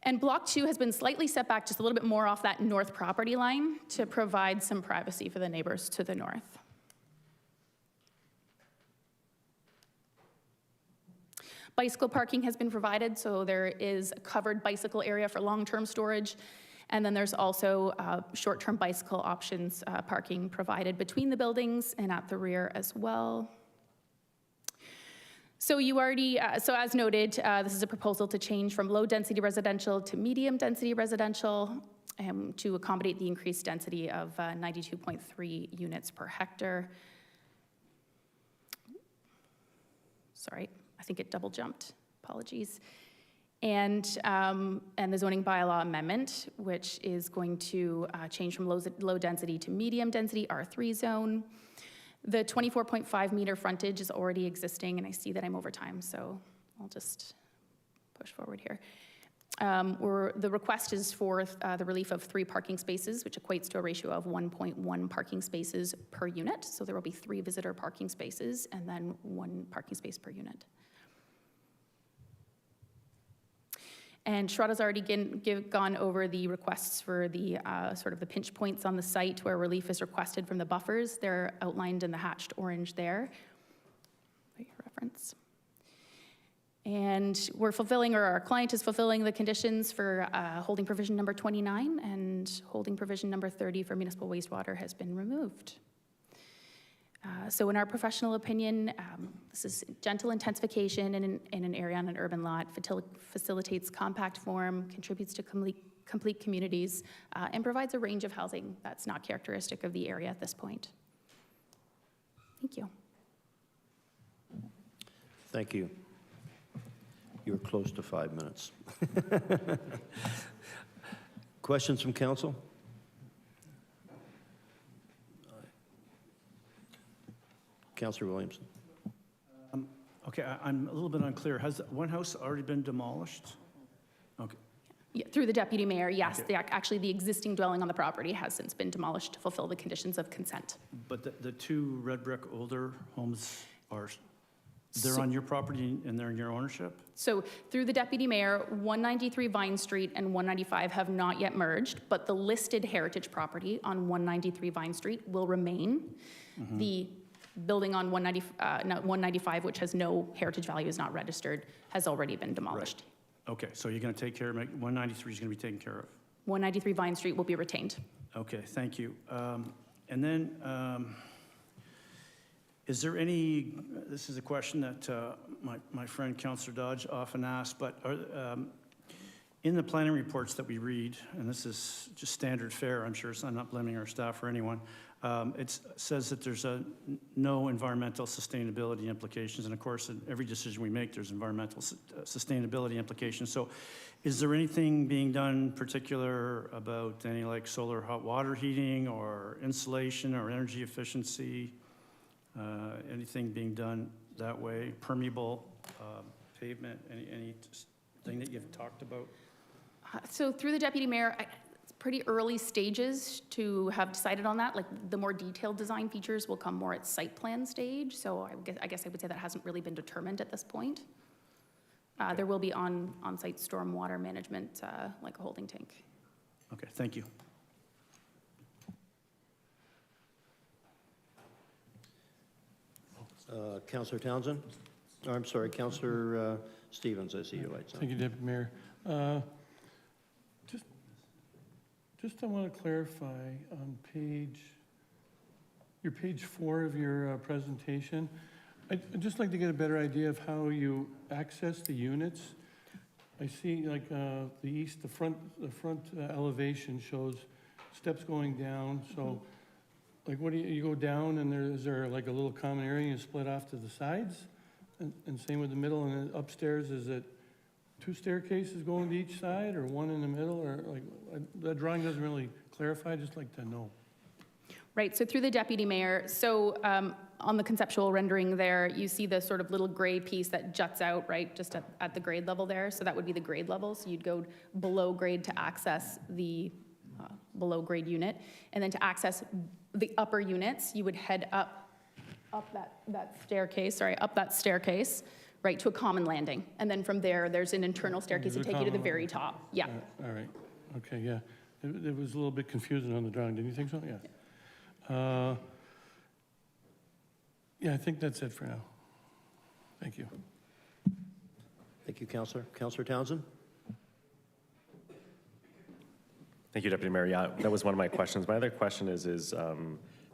And Block 2 has been slightly set back just a little bit more off that north property line to provide some privacy for the neighbors to the north. Bicycle parking has been provided, so there is a covered bicycle area for long-term storage. And then there's also short-term bicycle options parking provided between the buildings and at the rear as well. So you already, so as noted, this is a proposal to change from low-density residential to medium-density residential to accommodate the increased density of 92.3 units per hectare. Sorry, I think it double jumped, apologies. And the zoning bylaw amendment, which is going to change from low density to medium density R3 zone. The 24.5 meter frontage is already existing, and I see that I'm over time, so I'll just push forward here. The request is for the relief of 3 parking spaces, which equates to a ratio of 1.1 parking spaces per unit. So there will be 3 visitor parking spaces and then 1 parking space per unit. And Shrada's already gone over the requests for the sort of the pinch points on the site where relief is requested from the buffers. They're outlined in the hatched orange there, for your reference. And we're fulfilling, or our client is fulfilling the conditions for holding provision number 29, and holding provision number 30 for municipal wastewater has been removed. So in our professional opinion, this is gentle intensification in an area on an urban lot, facilitates compact form, contributes to complete communities, and provides a range of housing that's not characteristic of the area at this point. Thank you. Thank you. You're close to 5 minutes. Questions from council? Councillor Williamson. Okay, I'm a little bit unclear. Has one house already been demolished? Okay. Yeah, through the deputy mayor, yes. Okay. Actually, the existing dwelling on the property has since been demolished to fulfill the conditions of consent. But the 2 red brick older homes they're on your property and they're in your ownership? So through the deputy mayor, 193 Vine Street and 195 have not yet merged, but the listed heritage property on 193 Vine Street will remain. Mm-hmm. The building on 195, which has no heritage value, is not registered, has already been demolished. Right. Okay, so you're going to take care of 193 is going to be taken care of. 193 Vine Street will be retained. Okay, thank you. And then, is there any, this is a question that my friend Councillor Dodge often asks, but in the planning reports that we read, and this is just standard fare, I'm sure, so I'm not blaming our staff or anyone, it says that there's no environmental sustainability implications, and of course, in every decision we make, there's environmental sustainability implications. So is there anything being done particular about any like solar hot water heating or insulation or energy efficiency? Anything being done that way? Permeable pavement, anything that you've talked about? So through the deputy mayor, it's pretty early stages to have decided on that. Like the more detailed design features will come more at site plan stage. So I guess I would say that hasn't really been determined at this point. Okay. There will be on-site stormwater management, like a holding tank. Okay, thank you. Councillor Townsend? Oh, I'm sorry, Councillor Stevens, I see your lights on. Thank you, Deputy Mayor. Just I want to clarify on page 4 of your presentation. I'd just like to get a better idea of how you access the units. I see like the front elevation shows steps going down. So like what do you go down and is there like a little common area you split off to the sides? And same with the middle, and then upstairs, is it 2 staircases going to each side or 1 in the middle? Or like, that drawing doesn't really clarify, I'd just like to know. Right, so through the deputy mayor, so on the conceptual rendering there, you see the sort of little gray piece that juts out, right, just at the grade level there. So that would be the grade level. So you'd go below grade to access the below grade unit. And then to access the upper units, you would head up that staircase, right, to a common landing. And then from there, there's an internal staircase to take you to the very top. Yeah. All right, okay, yeah. It was a little bit confusing on the drawing, didn't you think so? Yeah. Yeah, I think that's it for now. Thank you. Thank you, Councillor. Councillor Townsend? Thank you, Deputy Mayor. Yeah, that was one of my questions. My other question is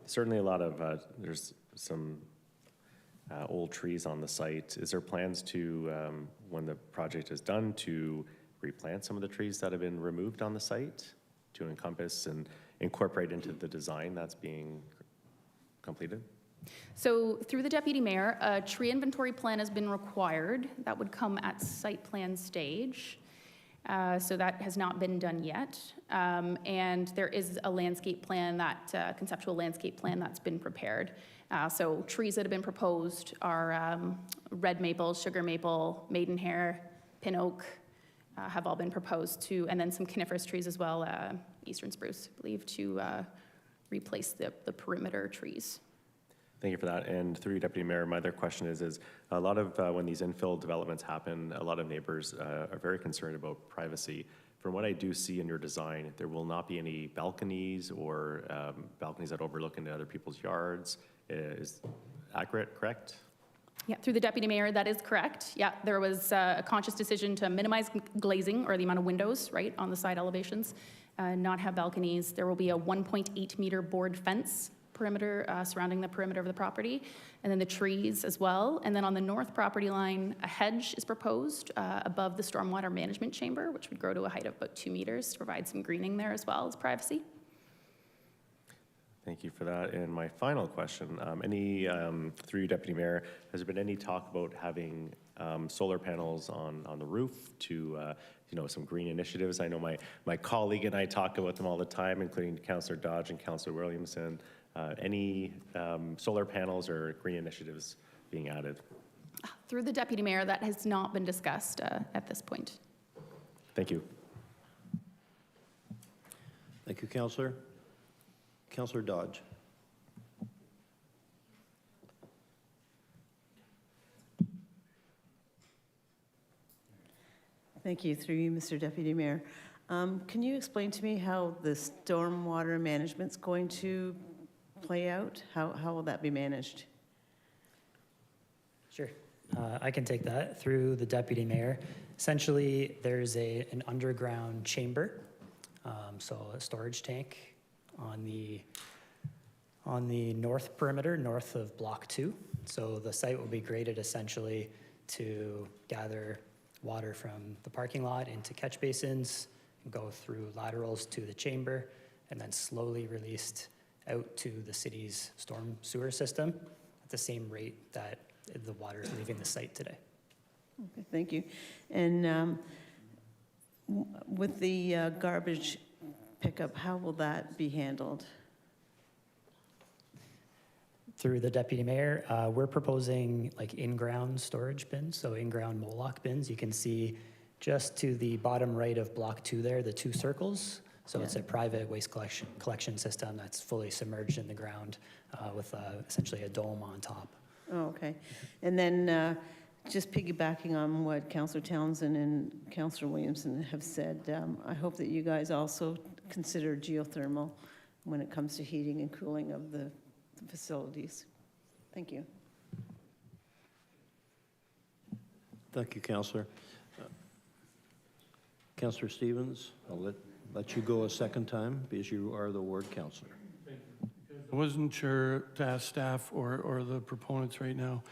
certainly a lot of, there's some old trees on the site. Is there plans to, when the project is done, to replant some of the trees that have been removed on the site to encompass and incorporate into the design that's being completed? So through the deputy mayor, a tree inventory plan has been required. That would come at site plan stage. So that has not been done yet. And there is a landscape plan, that conceptual landscape plan that's been prepared. So trees that have been proposed are red maple, sugar maple, maidenhair, pin oak, have all been proposed to, and then some coniferous trees as well, eastern spruce, I believe, to replace the perimeter trees. Thank you for that. And through you, Deputy Mayor, my other question is a lot of, when these infill developments happen, a lot of neighbors are very concerned about privacy. From what I do see in your design, there will not be any balconies or balconies that overlook into other people's yards. Is accurate, correct? Yeah, through the deputy mayor, that is correct. Yeah, there was a conscious decision to minimize glazing or the amount of windows, right, on the side elevations, not have balconies. There will be a 1.8 meter board fence perimeter surrounding the perimeter of the property, and then the trees as well. And then on the north property line, a hedge is proposed above the stormwater management chamber, which would grow to a height of about 2 meters to provide some greening there as well as privacy. Thank you for that. And my final question, through you, Deputy Mayor, has there been any talk about having solar panels on the roof to, some green initiatives? I know my colleague and I talk about them all the time, including Councillor Dodge and Councillor Williamson. Any solar panels or green initiatives being added? Through the deputy mayor, that has not been discussed at this point. Thank you. Thank you, Councillor. Councillor Dodge. Thank you. Through you, Mr. Deputy Mayor. Can you explain to me how the stormwater management's going to play out? How will that be managed? Sure. I can take that. Through the deputy mayor. Essentially, there's an underground chamber, so a storage tank on the north perimeter, north of Block 2. So the site will be graded essentially to gather water from the parking lot into catch basins, and go through laterals to the chamber, and then slowly released out to the city's storm sewer system at the same rate that the water is leaving the site today. Okay, thank you. And with the garbage pickup, how will that be handled? Through the deputy mayor, we're proposing like in-ground storage bins, so in-ground Moloch bins. You can see just to the bottom right of Block 2 there, the 2 circles. So it's a private waste collection system that's fully submerged in the ground with essentially a dome on top. Oh, okay. And then just piggybacking on what Councillor Townsend and Councillor Williamson have said, I hope that you guys also consider geothermal when it comes to heating and cooling of the facilities. Thank you. Thank you, Councillor. Councillor Stevens, I'll let you go a second time because you are the ward councillor. I wasn't sure to ask staff or the proponents right now,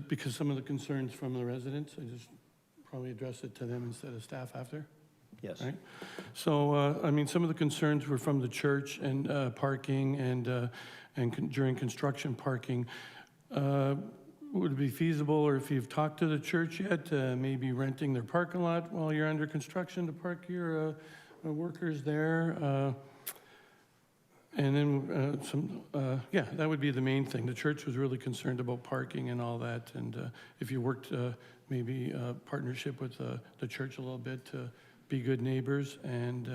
because some of the concerns from the residents, I just probably address it to them instead of staff after. Yes. Right? So, some of the concerns were from the church and parking and during construction parking. Would it be feasible, or if you've talked to the church yet, maybe renting their parking lot while you're under construction to park your workers there? And then that would be the main thing. The church was really concerned about parking and all that. And if you worked maybe partnership with the church a little bit to be good neighbors. And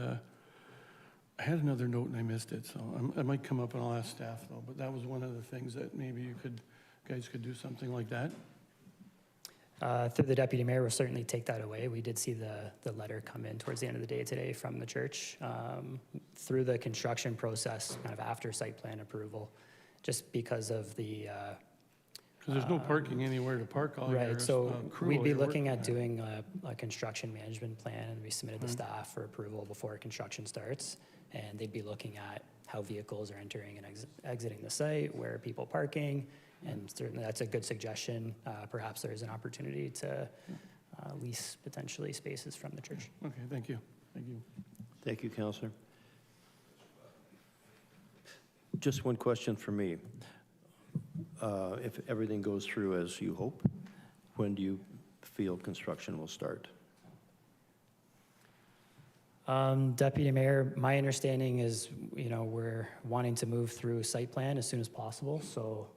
I had another note and I missed it, so I might come up and I'll ask staff though. But that was one of the things that maybe you guys could do something like that. Through the deputy mayor, we'll certainly take that away. We did see the letter come in towards the end of the day today from the church. Through the construction process, kind of after site plan approval, just because of the... Because there's no parking anywhere to park all right, your so crew. we'd be looking at doing a construction management plan, and we submitted the staff for approval before construction starts, and they'd be looking at how vehicles are entering and exiting the site, where are people parking, and certainly that's a good suggestion. Perhaps there's an opportunity to lease potentially spaces from the church. Okay, thank you. Thank you. Thank you, Councillor. Just one question for me. if everything goes through as you hope, when do you feel construction will start? Deputy Mayor, my understanding is, we're wanting to move through site plan as soon as possible, so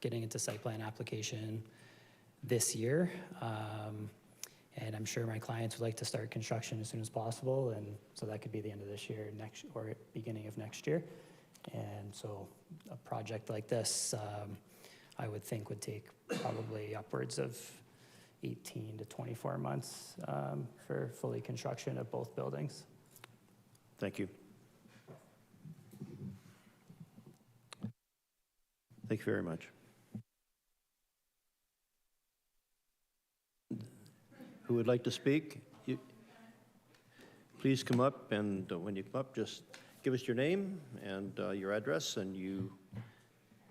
getting into site plan application this year. And I'm sure my clients would like to start construction as soon as possible, and so that could be the end of this year, or beginning of next year. And so a project like this, I would think would take probably upwards of 18 to 24 months for fully construction of both buildings. Thank you. Thank you very much. Who would like to speak? Please come up, and when you come up, just give us your name and your address, and you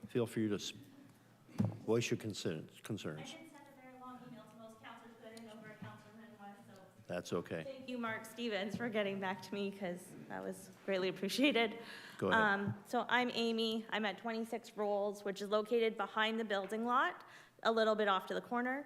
feel free to voice your concerns. I did send a very long email to most councilors, but I didn't know where Councilman was, so. That's okay. Thank you, Mark Stevens, for getting back to me, because that was greatly appreciated. Go ahead. So I'm Amy. I'm at 26 Rolls, which is located behind the building lot, a little bit off to the corner.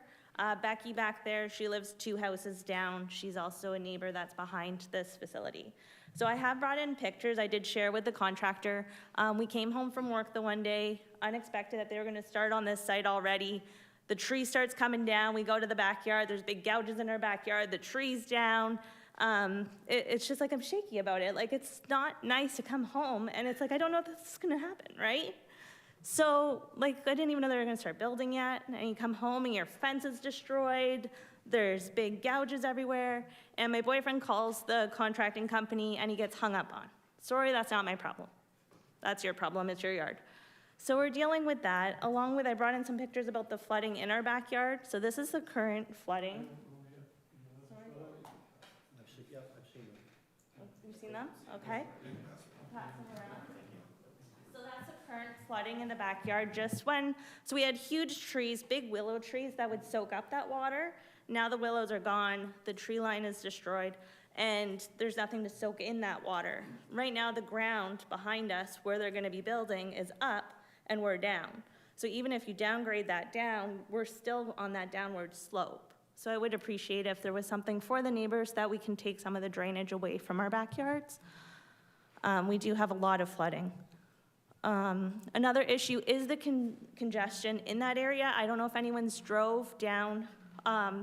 Becky back there, she lives 2 houses down. She's also a neighbor that's behind this facility. So I have brought in pictures I did share with the contractor. We came home from work the one day, unexpected that they were gonna start on this site already. The tree starts coming down, we go to the backyard, there's big gouges in our backyard, the tree's down. It's just like I'm shaky about it. Like, it's not nice to come home and it's like, I don't know if this is gonna happen, right? So, like, I didn't even know they were gonna start building yet, and you come home and your fence is destroyed, there's big gouges everywhere, and my boyfriend calls the contracting company and he gets hung up on. Sorry, that's not my problem. That's your problem, it's your yard. So we're dealing with that, along with, I brought in some pictures about the flooding in our backyard. So this is the current flooding. Sorry? I've seen them. You've seen them? Okay. Pass them around. So that's the current flooding in the backyard. So we had huge trees, big willow trees that would soak up that water. Now the willows are gone, the tree line is destroyed, and there's nothing to soak in that water. Right now, the ground behind us, where they're gonna be building, is up and we're down. So even if you downgrade that down, we're still on that downward slope. So I would appreciate if there was something for the neighbors that we can take some of the drainage away from our backyards. We do have a lot of flooding. Another issue is the congestion in that area. I don't know if anyone's drove down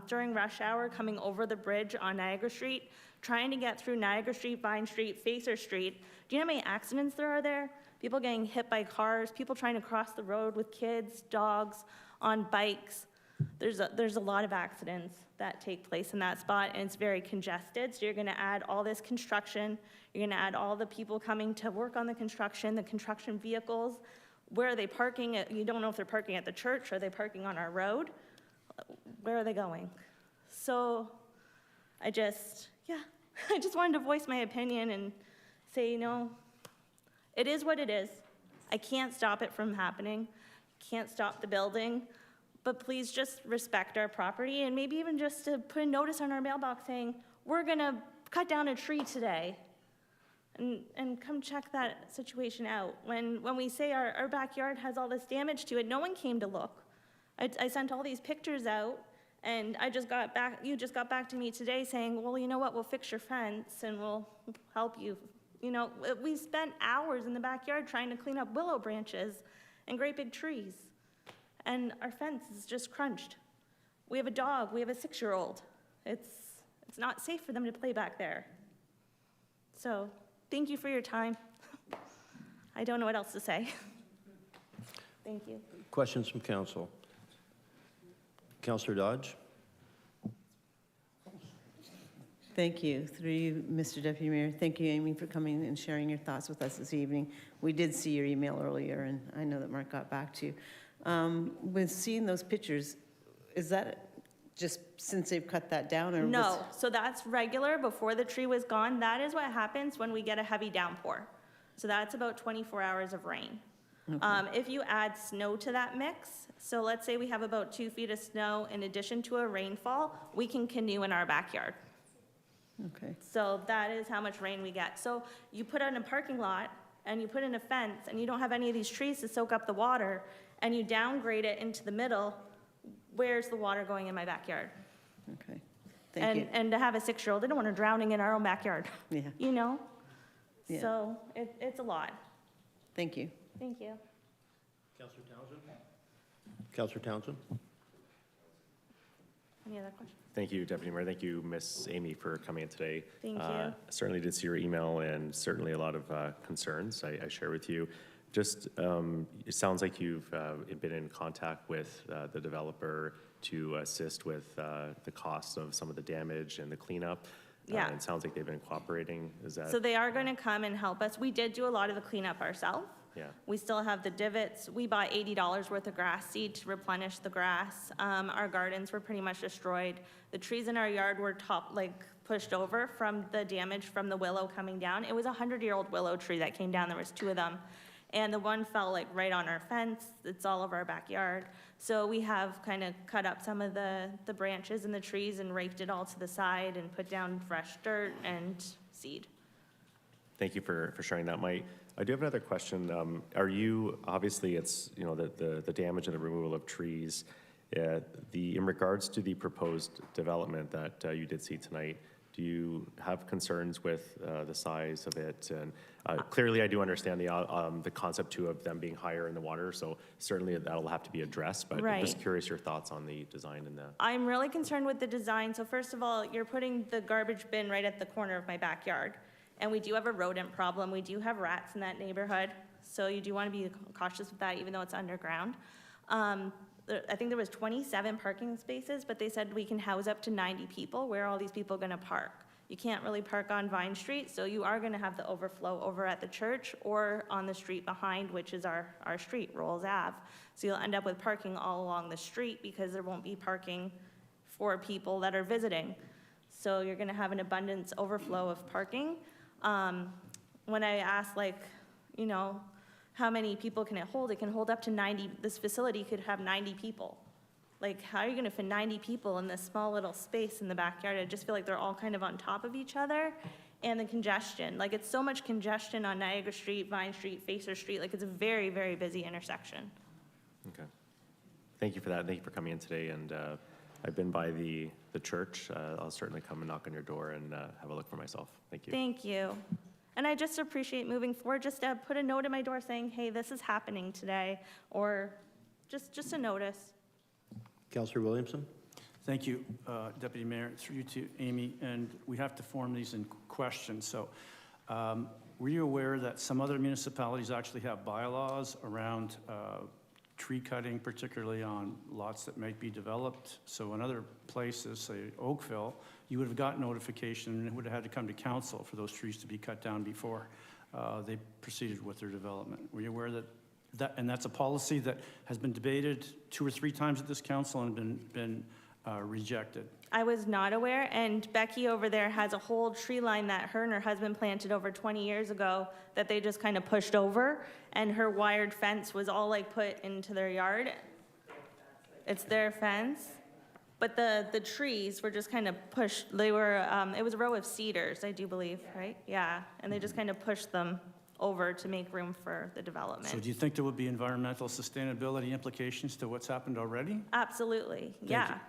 during rush hour coming over the bridge on Niagara Street, trying to get through Niagara Street, Vine Street, Facer Street. Do you know how many accidents there are there? People getting hit by cars, people trying to cross the road with kids, dogs, on bikes. There's a lot of accidents that take place in that spot, and it's very congested. So you're gonna add all this construction, you're gonna add all the people coming to work on the construction vehicles. Where are they parking? You don't know if they're parking at the church or are they parking on our road? Where are they going? So I just wanted to voice my opinion and say, it is what it is. I can't stop it from happening. Can't stop the building, but please just respect our property and maybe even just to put a notice on our mailbox saying, we're gonna cut down a tree today and come check that situation out. When we say our backyard has all this damage to it, no one came to look. I sent all these pictures out, and you just got back to me today saying, well, you know what, we'll fix your fence and we'll help you. We spent hours in the backyard trying to clean up willow branches and great big trees, and our fence is just crunched. We have a dog, we have a 6-year-old. It's not safe for them to play back there. So, thank you for your time. I don't know what else to say. Thank you. Questions from council? Councillor Dodge? Thank you. Through you, Mr. Deputy Mayor. Thank you, Amy, for coming and sharing your thoughts with us this evening. We did see your email earlier, and I know that Mark got back to you. With seeing those pictures, is that just since they've cut that down? Or no, so that's regular before the tree was gone. That is what happens when we get a heavy downpour. So that's about 24 hours of rain. Okay. If you add snow to that mix, so let's say we have about 2 feet of snow in addition to a rainfall, we can canoe in our backyard. Okay. So that is how much rain we get. So you put out in a parking lot, and you put in a fence, and you don't have any of these trees to soak up the water, and you downgrade it into the middle, where's the water going in my backyard? Okay, thank you. And to have a 6-year-old, I don't want her drowning in our own backyard, Yeah, you know? Yeah. So it's a lot. thank you. Thank you. Councillor Townsend? Councillor Townsend? Any other questions? Thank you, Deputy Mayor. Thank you, Miss Amy, for coming in today. Thank you. Certainly did see your email and certainly a lot of concerns I share with you. Just, it sounds like you've been in contact with the developer to assist with the costs of some of the damage and the cleanup. Yeah. It sounds like they've been cooperating. Is that? So they are going to come and help us. We did do a lot of the cleanup ourselves. Yeah. We still have the divots. We bought $80 worth of grass seed to replenish the grass. Our gardens were pretty much destroyed. The trees in our yard were pushed over from the damage from the willow coming down. It was a 100-year-old willow tree that came down. There was 2 of them. And the one fell right on our fence. It's all over our backyard. So we have kind of cut up some of the branches and the trees and raked it all to the side and put down fresh dirt and seed. Thank you for sharing that. I do have another question. Are you, obviously it's, you know, the damage and the removal of trees, in regards to the proposed development that you did see tonight, do you have concerns with the size of it? And clearly I do understand the concept too of them being higher in the water, so certainly that'll have to be addressed, but I'm just curious your thoughts on the design and the... I'm really concerned with the design. So first of all, you're putting the garbage bin right at the corner of my backyard. And we do have a rodent problem. We do have rats in that neighborhood. So you do want to be cautious with that, even though it's underground. I think there was 27 parking spaces, but they said we can house up to 90 people. Where are all these people going to park? You can't really park on Vine Street, so you are going to have the overflow over at the church or on the street behind, which is our street, Rolls Ave. So you'll end up with parking all along the street because there won't be parking for people that are visiting. So you're going to have an abundance overflow of parking. When I asked, how many people can it hold? It can hold up to 90. This facility could have 90 people. How are you going to fit 90 people in this small little space in the backyard? I just feel like they're all kind of on top of each other. And the congestion, it's so much congestion on Niagara Street, Vine Street, Facer Street. It's a very, very busy intersection. Okay. Thank you for that. Thank you for coming in today. And I've been by the church. I'll certainly come and knock on your door and have a look for myself. Thank you. Thank you. And I just appreciate moving forward, just to put a note at my door saying, hey, this is happening today, or just a notice. Councillor Williamson? Thank you, Deputy Mayor. Through you to Amy, and we have to form these in questions. So were you aware that some other municipalities actually have bylaws around tree cutting, particularly on lots that might be developed? So in other places, say Oakville, you would have got notification and it would have had to come to council for those trees to be cut down before they proceeded with their development. Were you aware that, and that's a policy that has been debated 2 or 3 times at this council and been rejected? I was not aware, and Becky over there has a whole tree line that her and her husband planted over 20 years ago that they just kind of pushed over, and her wired fence was all put into their yard. It's their fence, but the trees were just kind of pushed. They were, it was a row of cedars, I do believe, right? Yeah, and they just kind of pushed them over to make room for the development. So do you think there would be environmental sustainability implications to what's happened already? Absolutely, yeah.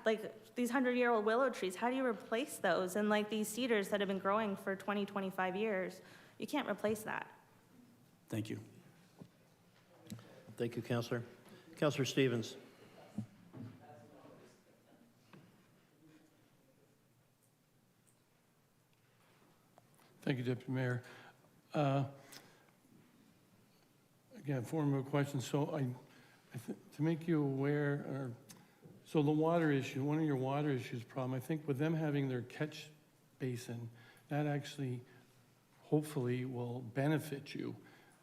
These 100-year-old willow trees, how do you replace those? And these cedars that have been growing for 20, 25 years, you can't replace that. Thank you. Thank you, Councillor. Councillor Stevens? Thank you, Deputy Mayor. Again, form of a question. So to make you aware, so the water issue, one of your water issues problem, I think with them having their catch basin, that actually hopefully will benefit you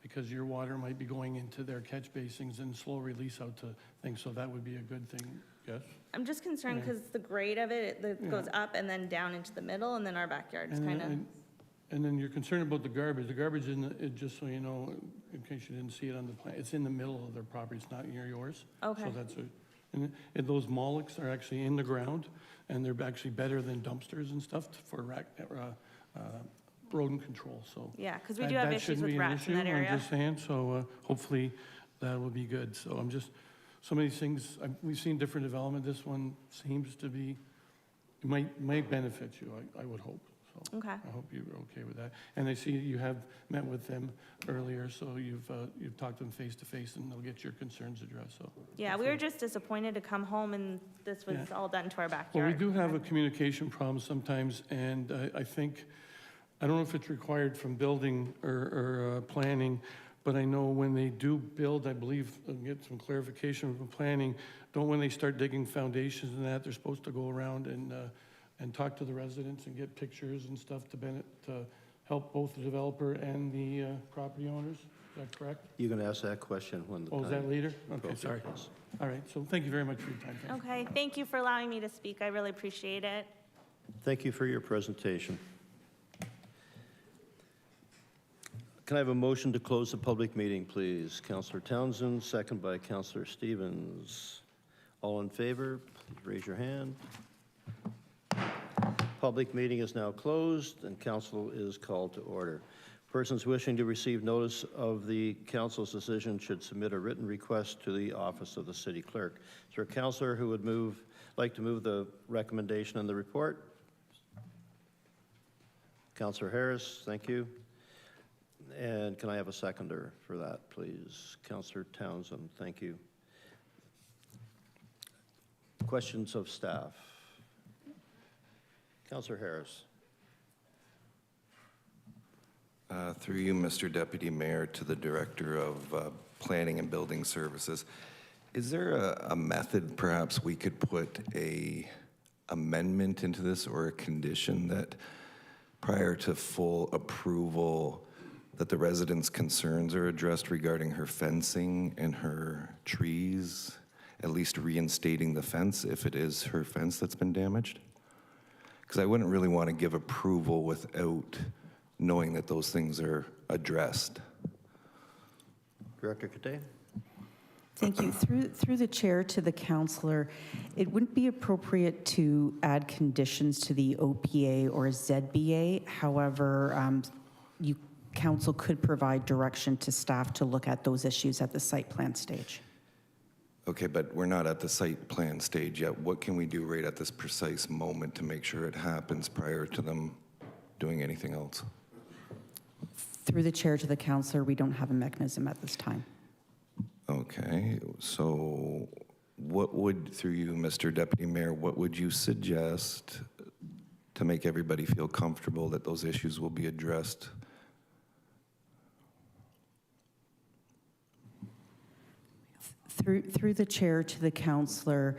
because your water might be going into their catch basins and slow release out to things. So that would be a good thing, yes? I'm just concerned because the grade of it goes up and then down into the middle, and then our backyard is kind of... And then you're concerned about the garbage. The garbage, just so you know, in case you didn't see it on the plan, it's in the middle of their property. It's not near yours. Okay. So that's and those mollusks are actually in the ground, and they're actually better than dumpsters and stuff for rodent control, so. Yeah, because we do have that issues shouldn't with be an rats in that issue, area. I'm just saying, so hopefully that will be good. So I'm just, some of these things, we've seen different development. This one seems to be, it might benefit you, I would hope. So Okay. I hope you're okay with that. And I see you have met with them earlier, so you've talked to them face to face, and they'll get your concerns addressed, so. Yeah, we were just disappointed to come home and this was Yeah. all done to our Well, backyard. we do have a communication problem sometimes, and I think, I don't know if it's required from building or planning, but I know when they do build, I believe, I'll get some clarification from planning, when they start digging foundations and that, they're supposed to go around and talk to the residents and get pictures and stuff to help both the developer and the property owners. Is that correct? You can ask that question when the Oh, is time that later? Okay, appropriate. sorry. All right, so thank you very much for your time. Thank you. Okay, thank you for allowing me to speak. I really appreciate it. Thank you for your presentation. Can I have a motion to close the public meeting, please? Councillor Townsend, second by Councillor Stevens. All in favor, please raise your hand. Public meeting is now closed and council is called to order. Persons wishing to receive notice of the council's decision should submit a written request to the office of the city clerk. Is there a councillor who would like to move the recommendation in the report? Councillor Harris, thank you. And can I have a seconder for that, please? Councillor Townsend, thank you. Questions of staff? Councillor Harris. Through you, Mr. Deputy Mayor, to the Director of Planning and Building Services, is there a method perhaps we could put a amendment into this or a condition that prior to full approval that the residents' concerns are addressed regarding her fencing and her trees, at least reinstating the fence if it is her fence that's been damaged? Because I wouldn't really want to give approval without knowing that those things are addressed. Director Kate? Thank you. Through the chair to the councillor, it wouldn't be appropriate to add conditions to the OPA or ZBA. However, council could provide direction to staff to look at those issues at the site plan stage. Okay, but we're not at the site plan stage yet. What can we do right at this precise moment to make sure it happens prior to them doing anything else? Through the chair to the councillor, we don't have a mechanism at this time. Okay, so what would, through you, Mr. Deputy Mayor, what would you suggest to make everybody feel comfortable that those issues will be addressed? Through the chair to the councillor,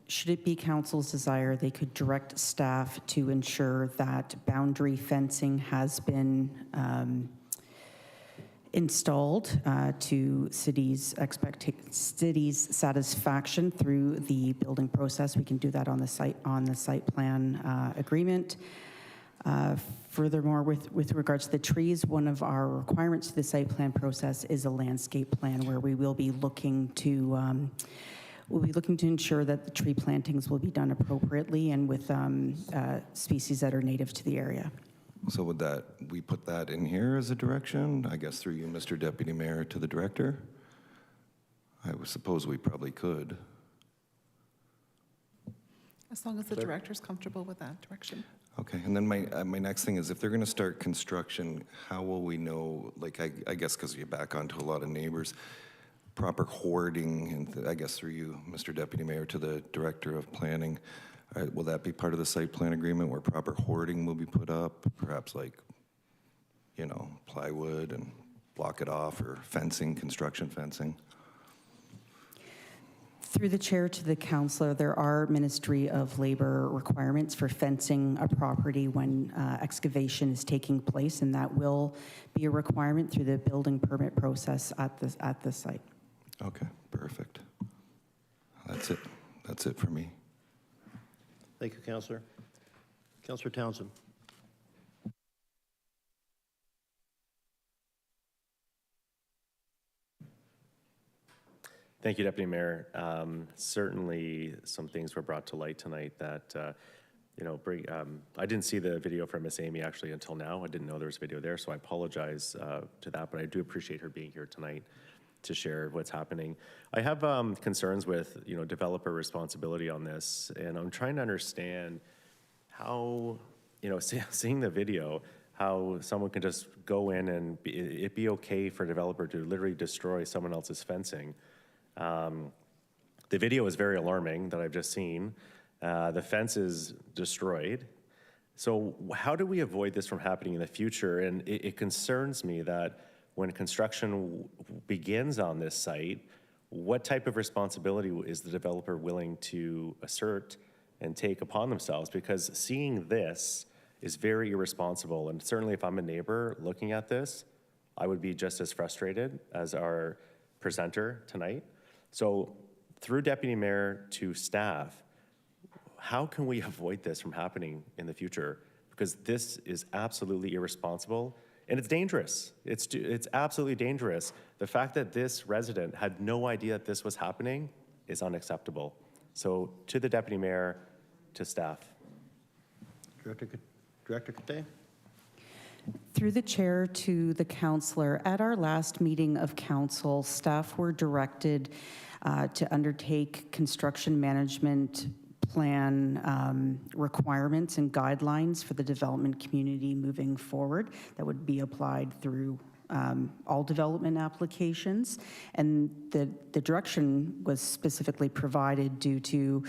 should it be council's desire, they could direct staff to ensure that boundary fencing has been installed to city's satisfaction through the building process. We can do that on the site plan agreement. Furthermore, with regards to the trees, one of our requirements to the site plan process is a landscape plan where we will be looking to ensure that the tree plantings will be done appropriately and with species that are native to the area. So would we put that in here as a direction? I guess through you, Mr. Deputy Mayor, to the director? I would suppose we probably could. As long as the director's comfortable with that direction. Okay, and then my next thing is if they're going to start construction, how will we know, like I guess because you back onto a lot of neighbors, proper hoarding, and I guess through you, Mr. Deputy Mayor, to the Director of Planning, will that be part of the site plan agreement where proper hoarding will be put up? Perhaps like, plywood and block it off, or fencing, construction fencing? Through the chair to the councillor, there are Ministry of Labor requirements for fencing a property when excavation is taking place, and that will be a requirement through the building permit process at the site. Okay, perfect. That's it. That's it for me. Thank you, Councillor. Councillor Townsend. Thank you, Deputy Mayor. Certainly some things were brought to light tonight that I didn't see the video from Miss Amy actually until now. I didn't know there was a video there, so I apologize to that, but I do appreciate her being here tonight to share what's happening. I have concerns with, developer responsibility on this, and I'm trying to understand how, seeing the video, how someone can just go in and it be okay for a developer to literally destroy someone else's fencing. The video is very alarming that I've just seen. The fence is destroyed. So how do we avoid this from happening in the future? And it concerns me that when construction begins on this site, what type of responsibility is the developer willing to assert and take upon themselves? Because seeing this is very irresponsible. And certainly if I'm a neighbor looking at this, I would be just as frustrated as our presenter tonight. So through Deputy Mayor to staff, how can we avoid this from happening in the future? Because this is absolutely irresponsible and it's dangerous. It's absolutely dangerous. The fact that this resident had no idea that this was happening is unacceptable. So to the Deputy Mayor, to staff. Director Cote? Through the chair to the councillor, at our last meeting of council, staff were directed to undertake construction management plan requirements and guidelines for the development community moving forward that would be applied through all development applications. And the direction was specifically provided due to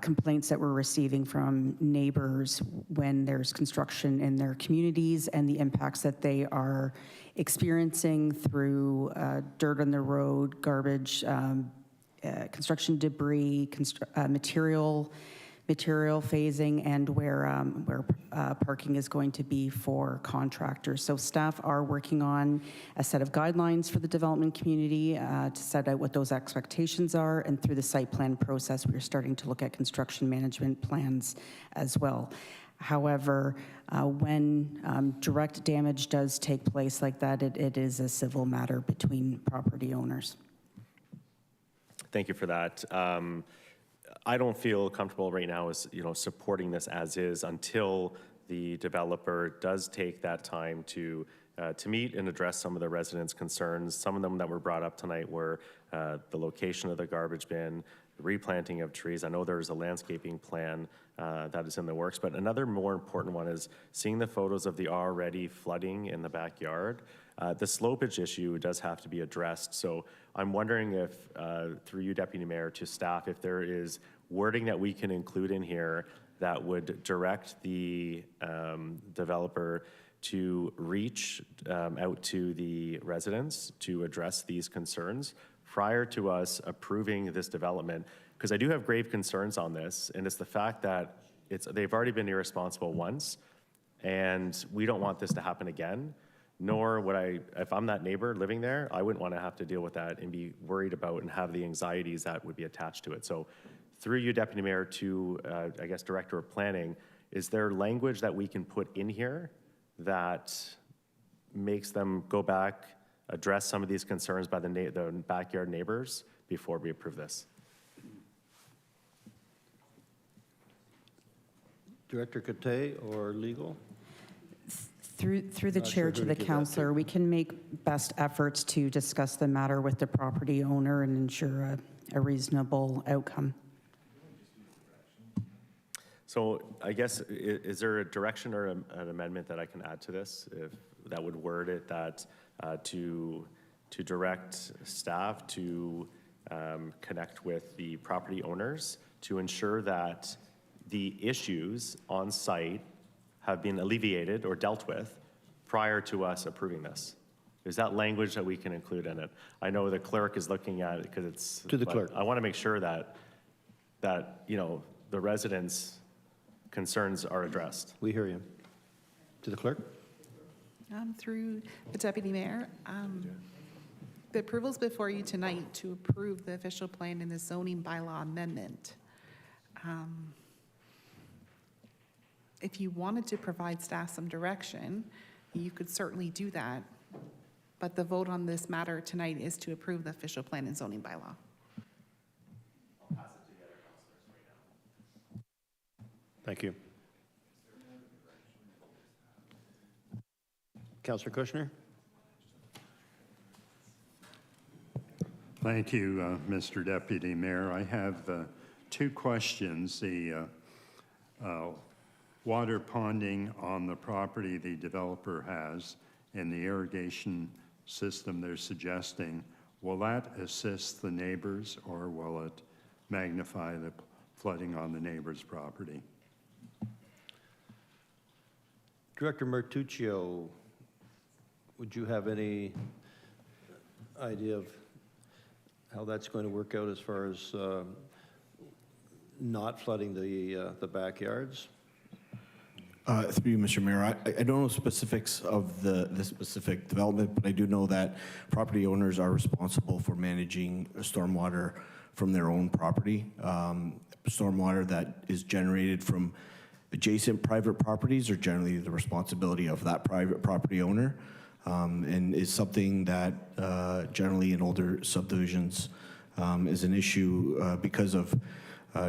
complaints that we're receiving from neighbors when there's construction in their communities and the impacts that they are experiencing through dirt on the road, garbage, construction debris, material phasing, and where parking is going to be for contractors. So staff are working on a set of guidelines for the development community to set out what those expectations are, and through the site plan process, we're starting to look at construction management plans as well. However, when direct damage does take place like that, it is a civil matter between property owners. Thank you for that. I don't feel comfortable right now as supporting this as is until the developer does take that time to meet and address some of the residents' concerns. Some of them that were brought up tonight were the location of the garbage bin, the replanting of trees. I know there's a landscaping plan that is in the works, but another more important one is seeing the photos of the already flooding in the backyard. The slopage issue does have to be addressed. So I'm wondering if, through you, Deputy Mayor, to staff, if there is wording that we can include in here that would direct the developer to reach out to the residents to address these concerns prior to us approving this development. Because I do have grave concerns on this, and it's the fact that they've already been irresponsible once, and we don't want this to happen again. Nor would I, if I'm that neighbor living there, I wouldn't want to have to deal with that and be worried about and have the anxieties that would be attached to it. So through you, Deputy Mayor, to, I guess, Director of Planning, is there language that we can put in here that makes them go back, address some of these concerns by the backyard neighbors before we approve this? Director Cote or legal? Through the chair to the councillor, we can make best efforts to discuss the matter with the property owner and ensure a reasonable outcome. So I guess, is there a direction or an amendment that I can add to this, if that would word it that to direct staff to connect with the property owners to ensure that the issues on site have been alleviated or dealt with prior to us approving this? Is that language that we can include in it? I know the clerk is looking at it because it's... To the clerk. I want to make sure that the residents' concerns are addressed. We hear you. To the clerk? Through the Deputy Mayor, the approval's before you tonight to approve the official plan and the zoning bylaw amendment. If you wanted to provide staff some direction, you could certainly do that. But the vote on this matter tonight is to approve the official plan and zoning bylaw. I'll pass it to the other councillors right now. Thank you. Councillor Kushner? Thank you, Mr. Deputy Mayor. I have two questions. The water ponding on the property the developer has and the irrigation system they're suggesting, will that assist the neighbors or will it magnify the flooding on the neighbor's property? Director Martuccio, would you have any idea of how that's going to work out as far as not flooding the backyards? Through you, Mr. Mayor, I don't know specifics of the specific development, but I do know that property owners are responsible for managing stormwater from their own property. Stormwater that is generated from adjacent private properties are generally the responsibility of that private property owner, and is something that generally in older subdivisions is an issue because of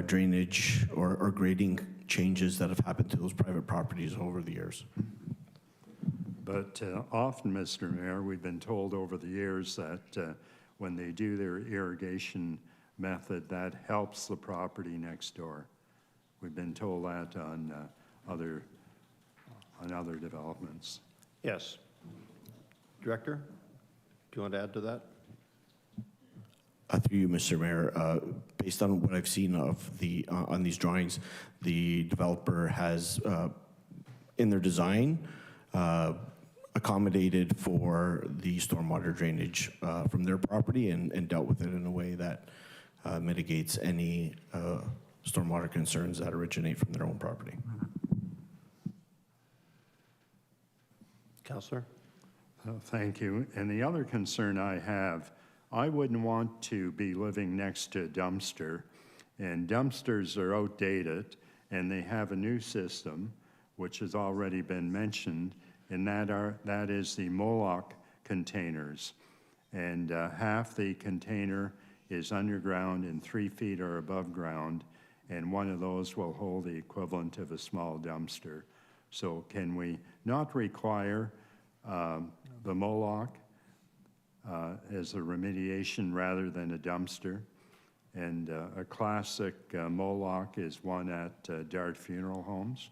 drainage or grading changes that have happened to those private properties over the years. But often, Mr. Mayor, we've been told over the years that when they do their irrigation method, that helps the property next door. We've been told that on other developments. Yes. Director, do you want to add to that? Through you, Mr. Mayor, based on what I've seen of the on these drawings, the developer has, in their design, accommodated for the stormwater drainage from their property and dealt with it in a way that mitigates any stormwater concerns that originate from their own property. Councillor? Thank you. And the other concern I have, I wouldn't want to be living next to a dumpster, and dumpsters are outdated, and they have a new system, which has already been mentioned, and that is the Moloch containers. And half the container is underground and 3 feet are above ground, and one of those will hold the equivalent of a small dumpster. So can we not require the Moloch as a remediation rather than a dumpster? And a classic Moloch is one at Dart Funeral Homes.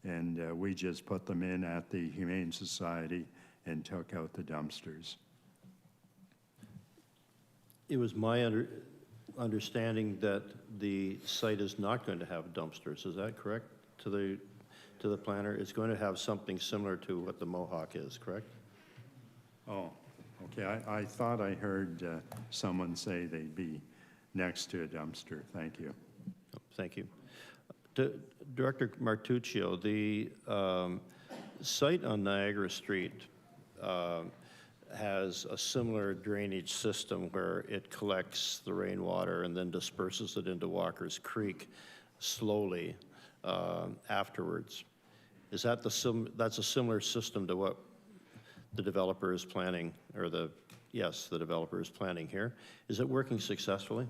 And we just put them in at the Humane Society and took out the dumpsters. It was my understanding that the site is not going to have dumpsters. Is that correct to the planner? It's going to have something similar to what the Mohawk is, correct? Oh, okay. I thought I heard someone say they'd be next to a dumpster. Thank you. Thank you. Director Martuccio, the site on Niagara Street has a similar drainage system where it collects the rainwater and then disperses it into Walker's Creek slowly afterwards. Is that that's a similar system to what the developer is planning, or the developer is planning here? Is it working successfully?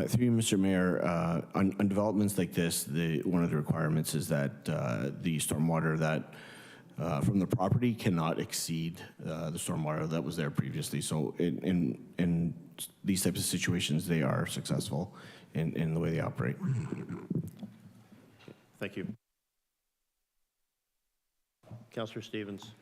Through you, Mr. Mayor, on developments like this, one of the requirements is that the stormwater that from the property cannot exceed the stormwater that was there previously. So in these types of situations, they are successful in the way they operate. Thank you. Councillor Stevens.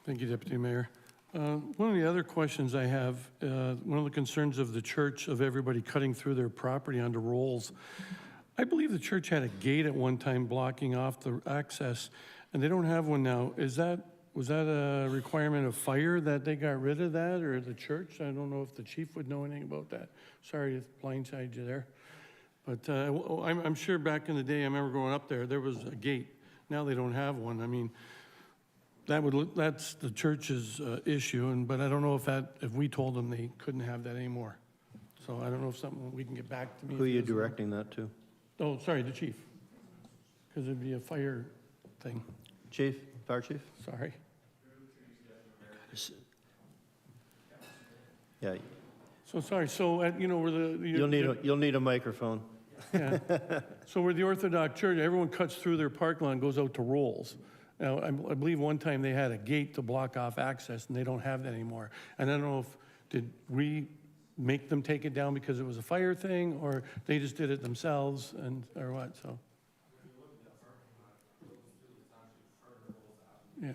Thank you, Deputy Mayor. One of the other questions I have, one of the concerns of the church of everybody cutting through their property onto rolls. I believe the church had a gate at one time blocking off the access, and they don't have one now. Was that a requirement of fire that they got rid of that, or the church? I don't know if the chief would know anything about that. Sorry to blindside you there. But I'm sure back in the day, I remember growing up there was a gate. Now they don't have one. I mean, that's the church's issue, but I don't know if we told them they couldn't have that anymore. So I don't know if something we can get back to me. Who are you directing that to? Oh, sorry, the chief, because it'd be a fire thing. Chief, fire chief? Sorry. Yeah. So sorry. So where you'll need a microphone. Yeah. So where the Orthodox Church, everyone cuts through their park lot and goes out to Rolls. Now, I believe one time they had a gate to block off access, and they don't have that anymore. And I don't know if, did we make them take it down because it was a fire thing, or they just did it themselves, or what, so. Yeah.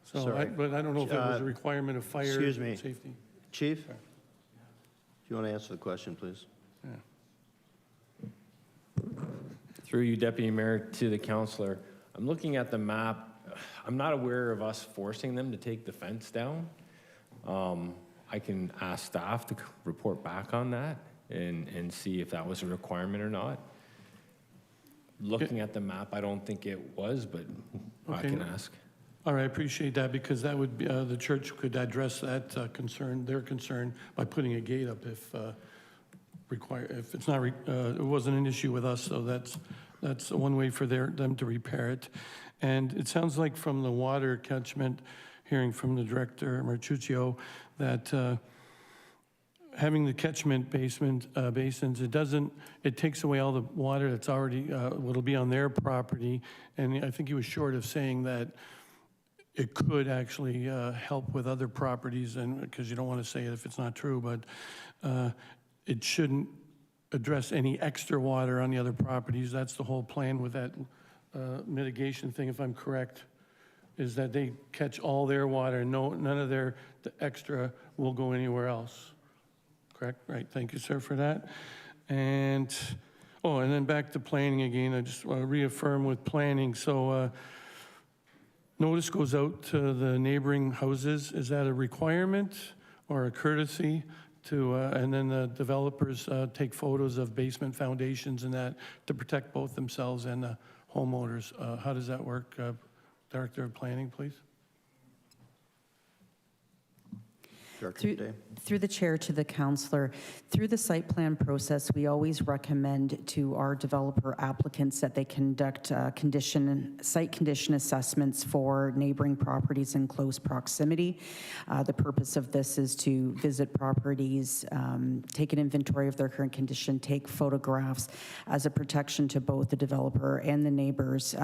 So, Sorry. but I don't know if it was a requirement of fire Excuse me. safety. Chief? Do you want to answer the question, please? Through you, Deputy Mayor, to the councillor. I'm looking at the map. I'm not aware of us forcing them to take the fence down. I can ask staff to report back on that and see if that was a requirement or not. Looking at the map, I don't think it was, but I Okay. can ask. All right, I appreciate that, because that would be, the church could address that concern, their concern, by putting a gate up if if it's not, it wasn't an issue with us, so that's one way for them to repair it. And it sounds like from the water catchment, hearing from the director, Marchuccio, that having the catchment basins, it takes away all the water that's already, what'll be on their property. And I think he was short of saying that it could actually help with other properties, and because you don't want to say it if it's not true, but it shouldn't address any extra water on the other properties. That's the whole plan with that mitigation thing, if I'm correct, is that they catch all their water, none of the extra will go anywhere else. Correct? Right, thank you, sir, for that. And then back to planning again, I just want to reaffirm with planning. So notice goes out to the neighboring houses. Is that a requirement or a courtesy to, and then the developers take photos of basement foundations and that to protect both themselves and the homeowners? How does that work? Director of Planning, please. Through the chair to the councillor, through the site plan process, we always recommend to our developer applicants that they conduct site condition assessments for neighboring properties in close proximity. The purpose of this is to visit properties, take an inventory of their current condition, take photographs as a protection to both the developer and the neighbors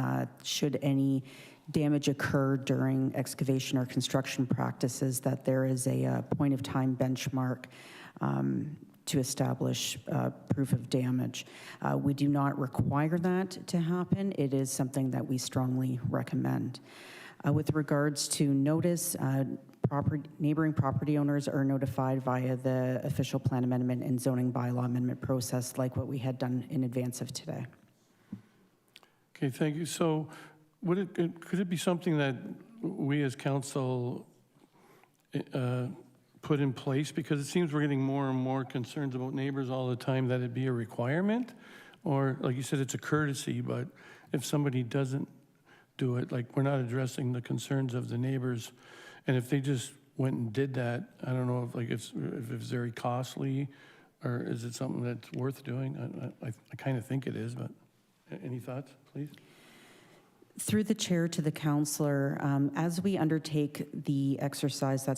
should any damage occur during excavation or construction practices, that there is a point of time benchmark to establish proof of damage. We do not require that to happen. It is something that we strongly recommend. With regards to notice, neighboring property owners are notified via the official plan amendment and zoning bylaw amendment process, like what we had done in advance of today. Okay, thank you. So could it be something that we as council put in place? Because it seems we're getting more and more concerns about neighbors all the time, that it be a requirement, or like you said, it's a courtesy, but if somebody doesn't do it, like we're not addressing the concerns of the neighbors, and if they just went and did that, I don't know if it's very costly, or is it something that's worth doing? I kind of think it is, but any thoughts, please? Through the chair to the councillor, as we undertake the exercise that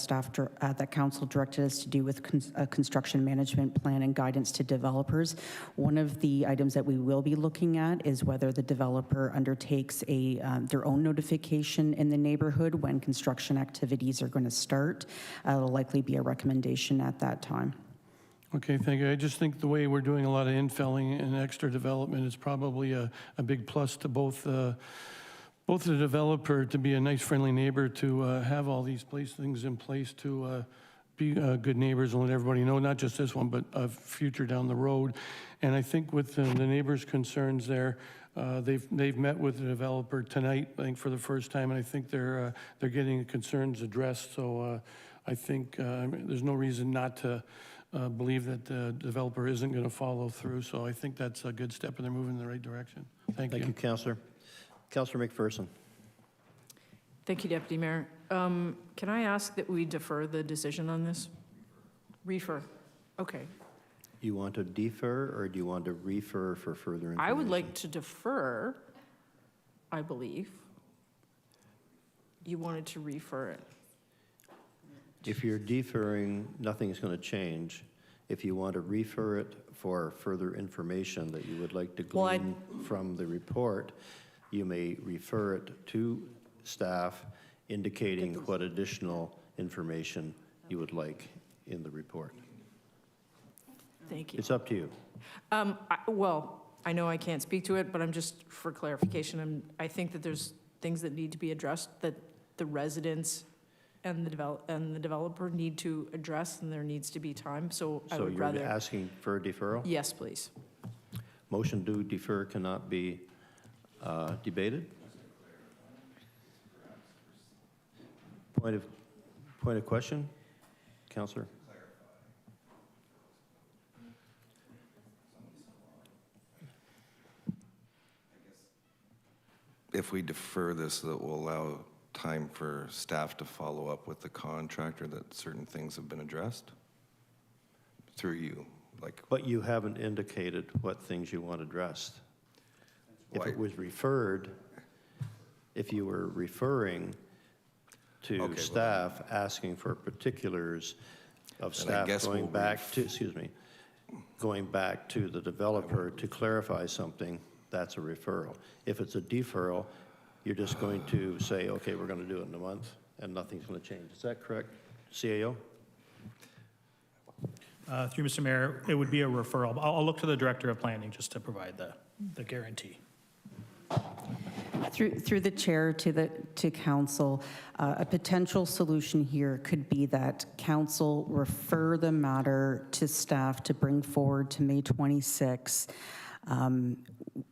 that council directed us to do with a construction management plan and guidance to developers, one of the items that we will be looking at is whether the developer undertakes their own notification in the neighborhood when construction activities are going to start. It'll likely be a recommendation at that time. Okay, thank you. I just think the way we're doing a lot of infilling and extra development is probably a big plus to both the developer to be a nice, friendly neighbor, to have all these things in place to be good neighbors and let everybody know, not just this one, but future down the road. And I think with the neighbors' concerns there, they've met with the developer tonight, I think, for the first time, and I think they're getting the concerns addressed. So I think there's no reason not to believe that the developer isn't going to follow through. So I think that's a good step, and they're moving in the right direction. Thank you. Thank you, Councillor. Councillor McPherson. Thank you, Deputy Mayor. Can I ask that we defer the decision on this? Refer. Okay. You want to defer, or do you want to refer for further information? I would like to defer, I believe. You wanted to refer it. If you're deferring, nothing is going to change. If you want to refer it for further information that you would like to glean from the report, you may refer it to staff indicating what additional information you would like in the report. Thank you. It's up to you. Well, I know I can't speak to it, but I'm just, for clarification, I think that there's things that need to be addressed that the residents and the developer need to address, and there needs to be time, so I So would you're rather. asking for a deferral? Yes, please. Motion to defer cannot be debated? Point of question, Councillor? If we defer this, that will allow time for staff to follow up with the contractor that certain things have been addressed through you, like. But you haven't indicated what things you want addressed. If it was referred, if you were referring to staff asking for particulars of staff going back to, going back to the developer to clarify something, that's a referral. If it's a deferral, you're just going to say, okay, we're going to do it in a month, and nothing's going to change. Is that correct, CAO? Through Mr. Mayor, it would be a referral. I'll look to the Director of Planning just to provide the guarantee. Through the chair to council, a potential solution here could be that council refer the matter to staff to bring forward to May 26,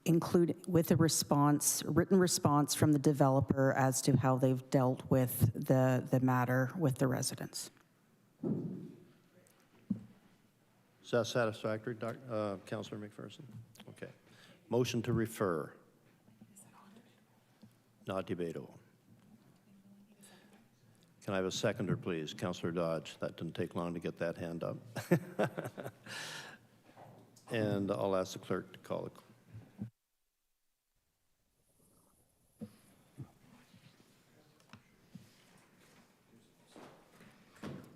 include with a response, written response from the developer as to how they've dealt with the matter with the residents. Is that satisfactory, Councillor McPherson? Okay. Motion to refer. Not debatable. Can I have a seconder, please? Councillor Dodge. That didn't take long to get that hand up. And I'll ask the clerk to call it.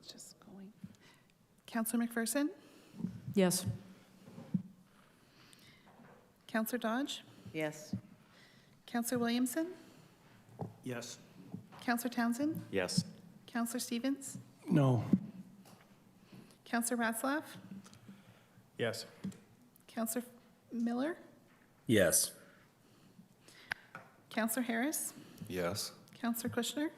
Just going. Councillor McPherson? Yes. Councillor Dodge? Yes. Councillor Williamson? Yes. Councillor Townsend? Yes. Councillor Stevens? No. Councillor Ratzlaff? Yes. Councillor Miller? Yes. Councillor Harris? Yes. Councillor Kushner?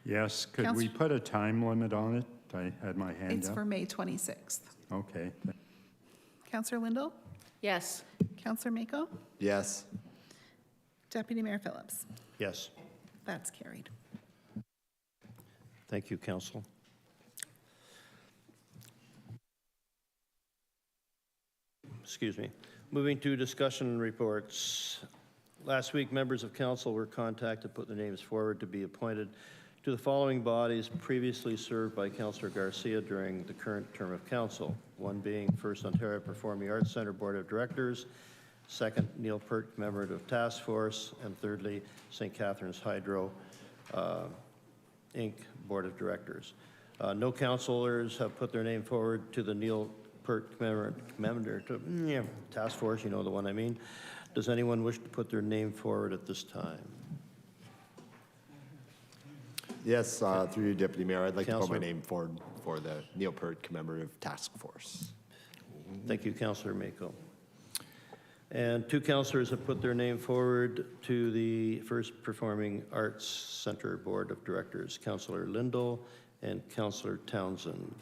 Yes, could we put a time limit on it? I had my hand It's up. for May 26th. Okay. Councillor Lindell? Yes. Councillor Mako? Yes. Deputy Mayor Phillips? Yes. That's carried. Thank you, Council. Excuse me. Moving to discussion reports. Last week, members of council were contacted to put their names forward to be appointed to the following bodies previously served by Councillor Garcia during the current term of council, one being First Ontario Performing Arts Centre Board of Directors, second, Neil Pert Commemorative Task Force, and thirdly, St. Catharines Hydro Inc. Board of Directors. No councillors have put their name forward to the Neil Pert Commemorative Task Force, you know the one I mean. Does anyone wish to put their name forward at this time? Yes, through you, Deputy Mayor, I'd like to put my Councillor. name forward for the Neil Pert Commemorative Task Force. Thank you, Councillor Mako. And two councillors have put their name forward to the First Performing Arts Centre Board of Directors, Councillor Lindell and Councillor Townsend.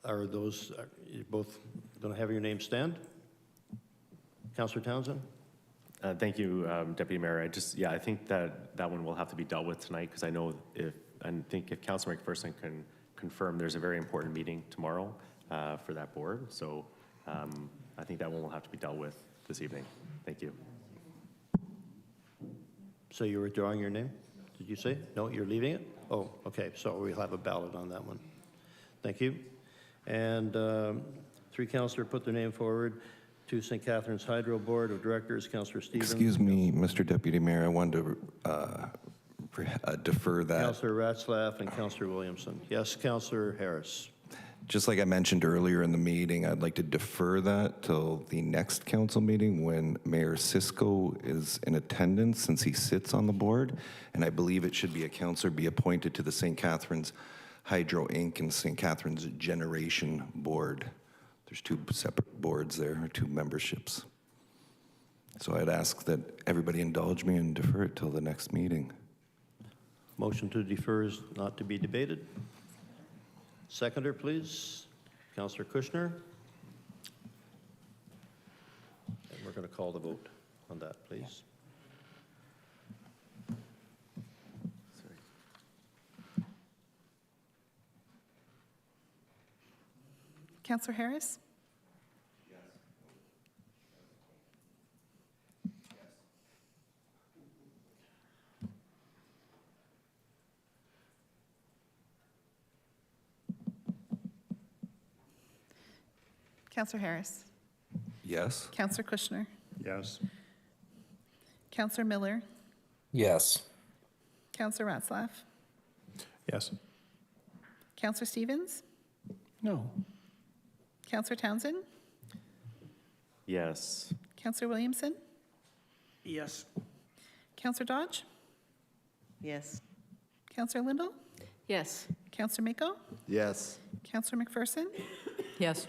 Are you both going to have your name stand? Councillor Townsend? Thank you, Deputy Mayor. I think that one will have to be dealt with tonight because I think if Councillor McPherson can confirm, there's a very important meeting tomorrow for that board. So I think that one will have to be dealt with this evening. Thank you. So you're withdrawing your name? Did you say? No, you're leaving it? Oh, okay. So we'll have a ballot on that one. Thank you. And three councillors put their name forward to St. Catharines Hydro Board of Directors, Councillor Stevens. Excuse me, Mr. Deputy Mayor, I wanted to defer that. Councillor Ratzlaff and Councillor Williamson. Yes, Councillor Harris. Just like I mentioned earlier in the meeting, I'd like to defer that till the next council meeting when Mayor Cisco is in attendance, since he sits on the board. And I believe it should be a councillor be appointed to the St. Catharines Hydro Inc. and St. Catharines Generation Board. There's two separate boards there, or two memberships. So I'd ask that everybody indulge me and defer it till the next meeting. Motion to defer is not to be debated. Seconder, please. Councillor Kushner. And we're going to call the vote on that, please. Councillor Harris? Councillor Harris? Yes? Councillor Kushner? Yes. Councillor Miller? Yes. Councillor Ratzlaff? Yes. Councillor Stevens? No. Councillor Townsend? Yes. Councillor Williamson? Yes. Councillor Dodge? Yes. Councillor Limbo? Yes. Councillor Mako? Yes. Councillor McPherson? Yes.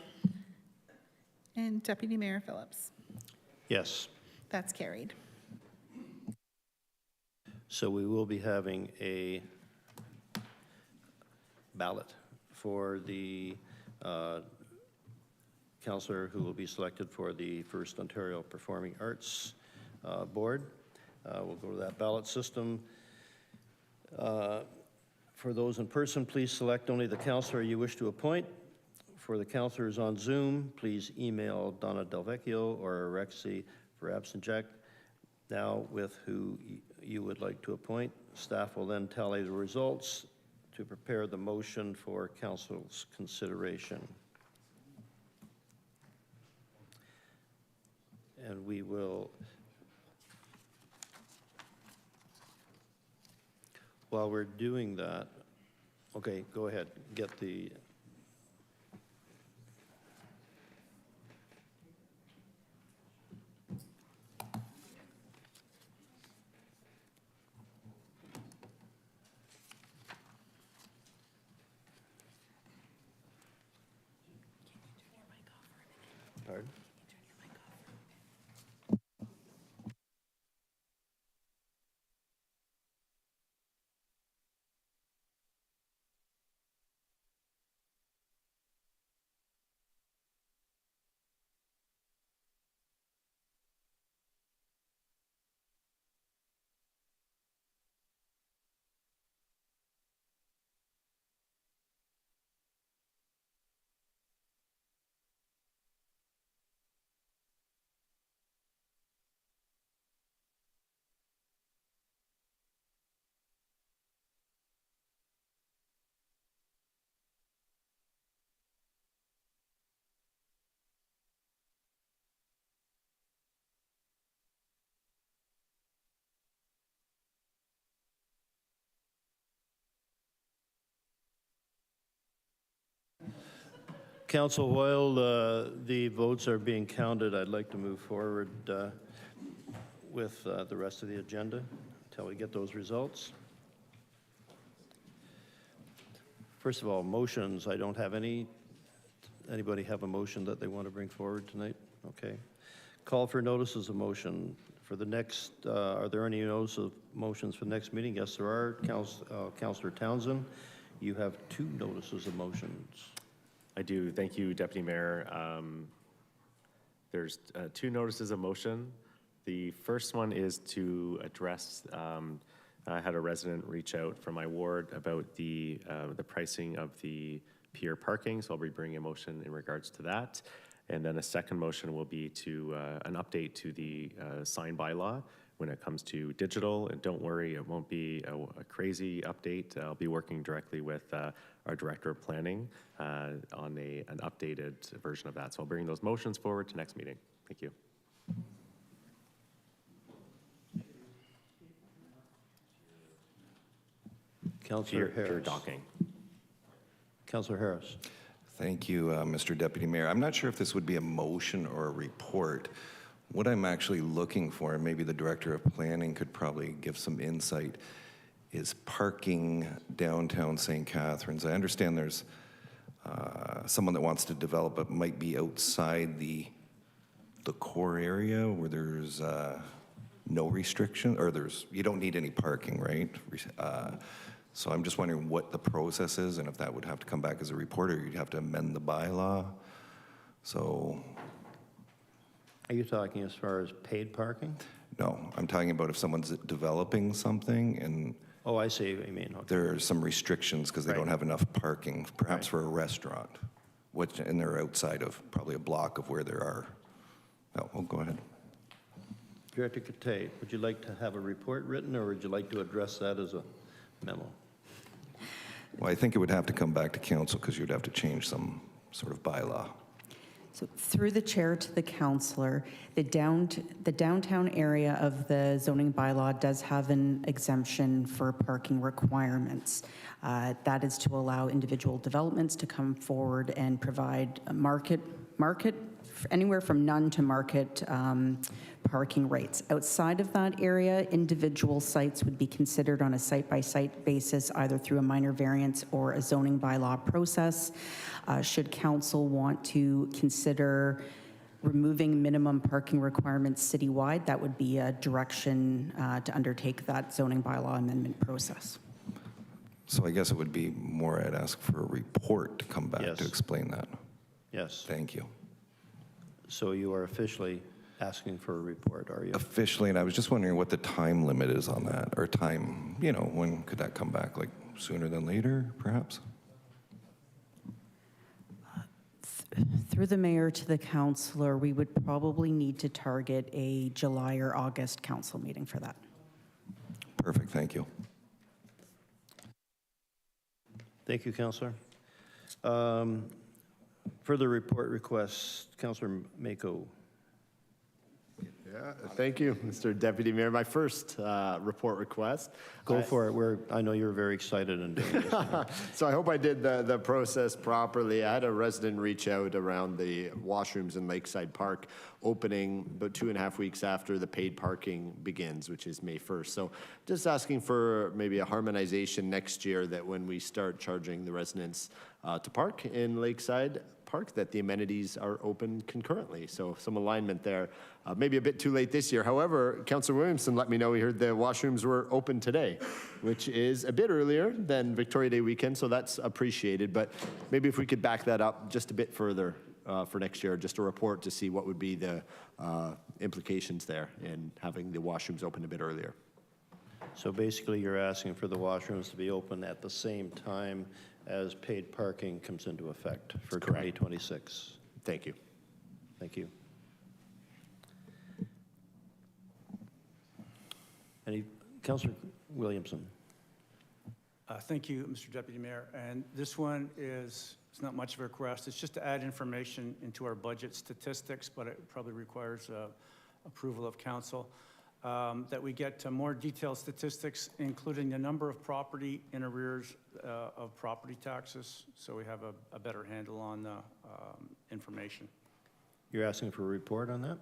And Deputy Mayor Phillips. Yes. That's carried. So we will be having a ballot for the councillor who will be selected for the first Ontario Performing Arts Board. We'll go to that ballot system. For those in person, please select only the councillor you wish to appoint. For the councillors on Zoom, please email Donna Delvecchio or Rexy for absent check now with who you would like to appoint. Staff will then tally the results to prepare the motion for council's consideration. And we will, while we're doing that, okay, go ahead, get the, pardon? Council, while the votes are being counted, I'd like to move forward with the rest of the agenda until we get those results. First of all, motions, I don't have any. Anybody have a motion that they want to bring forward tonight? Okay. Call for notices of motion. For the next, are there any notices of motions for the next meeting? Yes, there are. Councillor Townsend, you have 2 notices of motions. I do. Thank you, Deputy Mayor. There's 2 notices of motion. The first one is to address, I had a resident reach out from my ward about the pricing of the pier parking, so I'll be bringing a motion in regards to that. And then a second motion will be to an update to the sign bylaw when it comes to digital. And don't worry, it won't be a crazy update. I'll be working directly with our Director of Planning on an updated version of that. So I'll bring those motions forward to next meeting. Thank you. Councillor Harris. Pier docking. Councillor Harris. Thank you, Mr. Deputy Mayor. I'm not sure if this would be a motion or a report. What I'm actually looking for, and maybe the Director of Planning could probably give some insight, is parking downtown St. Catharines. I understand there's someone that wants to develop it might be outside the core area where there's no restriction, or you don't need any parking, right? So I'm just wondering what the process is and if that would have to come back as a report or you'd have to amend the bylaw. So. Are you talking as far as paid parking? No, I'm talking about if someone's developing something and. Oh, I see what you mean. Okay. There are some restrictions because they don't have enough parking, perhaps for a restaurant, and they're outside of probably a block of where there are. Oh, go ahead. Director Cathay, would you like to have a report written, or would you like to address that as a memo? Well, I think it would have to come back to council because you'd have to change some sort of bylaw. So through the chair to the councillor, the downtown area of the zoning bylaw does have an exemption for parking requirements. That is to allow individual developments to come forward and provide a market anywhere from none to market parking rates. Outside of that area, individual sites would be considered on a site-by-site basis, either through a minor variance or a zoning bylaw process. Should council want to consider removing minimum parking requirements citywide, that would be a direction to undertake that zoning bylaw amendment process. So I guess it would be more I'd ask for a report to come back to explain that. Yes. Thank you. So you are officially asking for a report, are you? Officially, and I was just wondering what the time limit is on that, or time, when could that come back? Like sooner than later, perhaps? Through the mayor to the councillor, we would probably need to target a July or August council meeting for that. Perfect, thank you. Thank you, Councillor. Further report requests, Councillor Mako. Yeah, thank you, Mr. Deputy Mayor. My first report request. Go for it. I know you're very excited in doing this. So I hope I did the process properly. I had a resident reach out around the washrooms in Lakeside Park opening about 2.5 weeks after the paid parking begins, which is May 1st. So just asking for maybe a harmonization next year that when we start charging the residents to park in Lakeside Park, that the amenities are open concurrently. So some alignment there. Maybe a bit too late this year. However, Councillor Williamson let me know he heard the washrooms were open today, which is a bit earlier than Victoria Day weekend, so that's appreciated. But maybe if we could back that up just a bit further for next year, just a report to see what would be the implications there in having the washrooms open a bit earlier. So basically, you're asking for the washrooms to be open at the same time as paid parking comes into effect for 2026. Thank you. Thank you. Councillor Williamson. Thank you, Mr. Deputy Mayor. And this one it's not much of a request. It's just to add information into our budget statistics, but it probably requires approval of council. That we get more detailed statistics, including the number of property in arrears of property taxes, so we have a better handle on the information. You're asking for a report on that?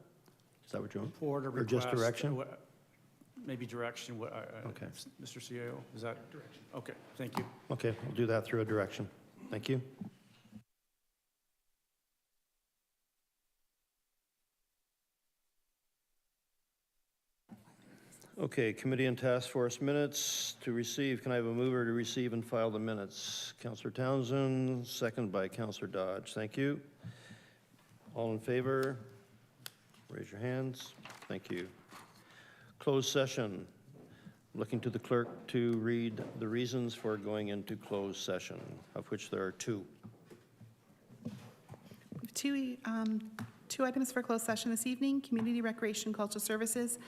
Is that what you want? Report or just request, direction? Maybe direction. Okay. Mr. CEO, is that? Direction. Okay, thank you. Okay, we'll do that through a direction. Thank you. Okay, committee and task force minutes to receive. Can I have a mover to receive and file the minutes? Councillor Townsend, second by Councillor Dodge. Thank you. All in favor? Raise your hands. Thank you. Closed session. Looking to the clerk to read the reasons for going into closed session, of which there are two. Two items for closed session this evening: Community Recreation Cultural Services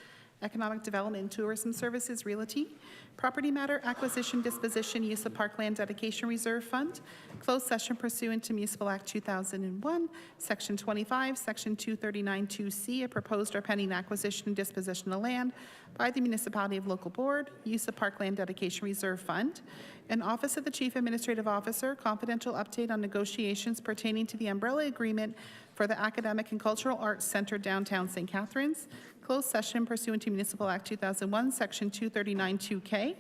Economic Development and Tourism Services Realty, Property Matter Acquisition, Disposition, Use of Parkland Dedication Reserve Fund, closed session pursuant to Municipal Act 2001, Section 25, Section 239-2C, a proposed or pending acquisition and disposition of land by the Municipality of Local Board, Use of Parkland Dedication Reserve Fund, and Office of the Chief Administrative Officer, confidential update on negotiations pertaining to the umbrella agreement for the Academic and Cultural Arts Center downtown St. Catharines, closed session pursuant to Municipal Act 2001, Section 239-2K,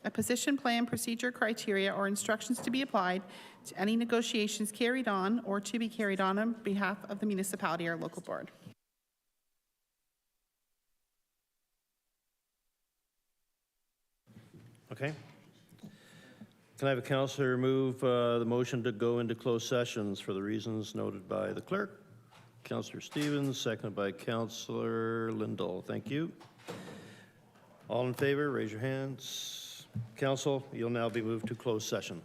a position plan, procedure, criteria, or instructions to be applied to any negotiations carried on or to be carried on behalf of the municipality or local board. Okay. Can I have a councillor move the motion to go into closed sessions for the reasons noted by the clerk? Councillor Stevens, seconded by Councillor Lindahl. Thank you. All in favor, raise your hands. Council, you'll now be moved to closed session.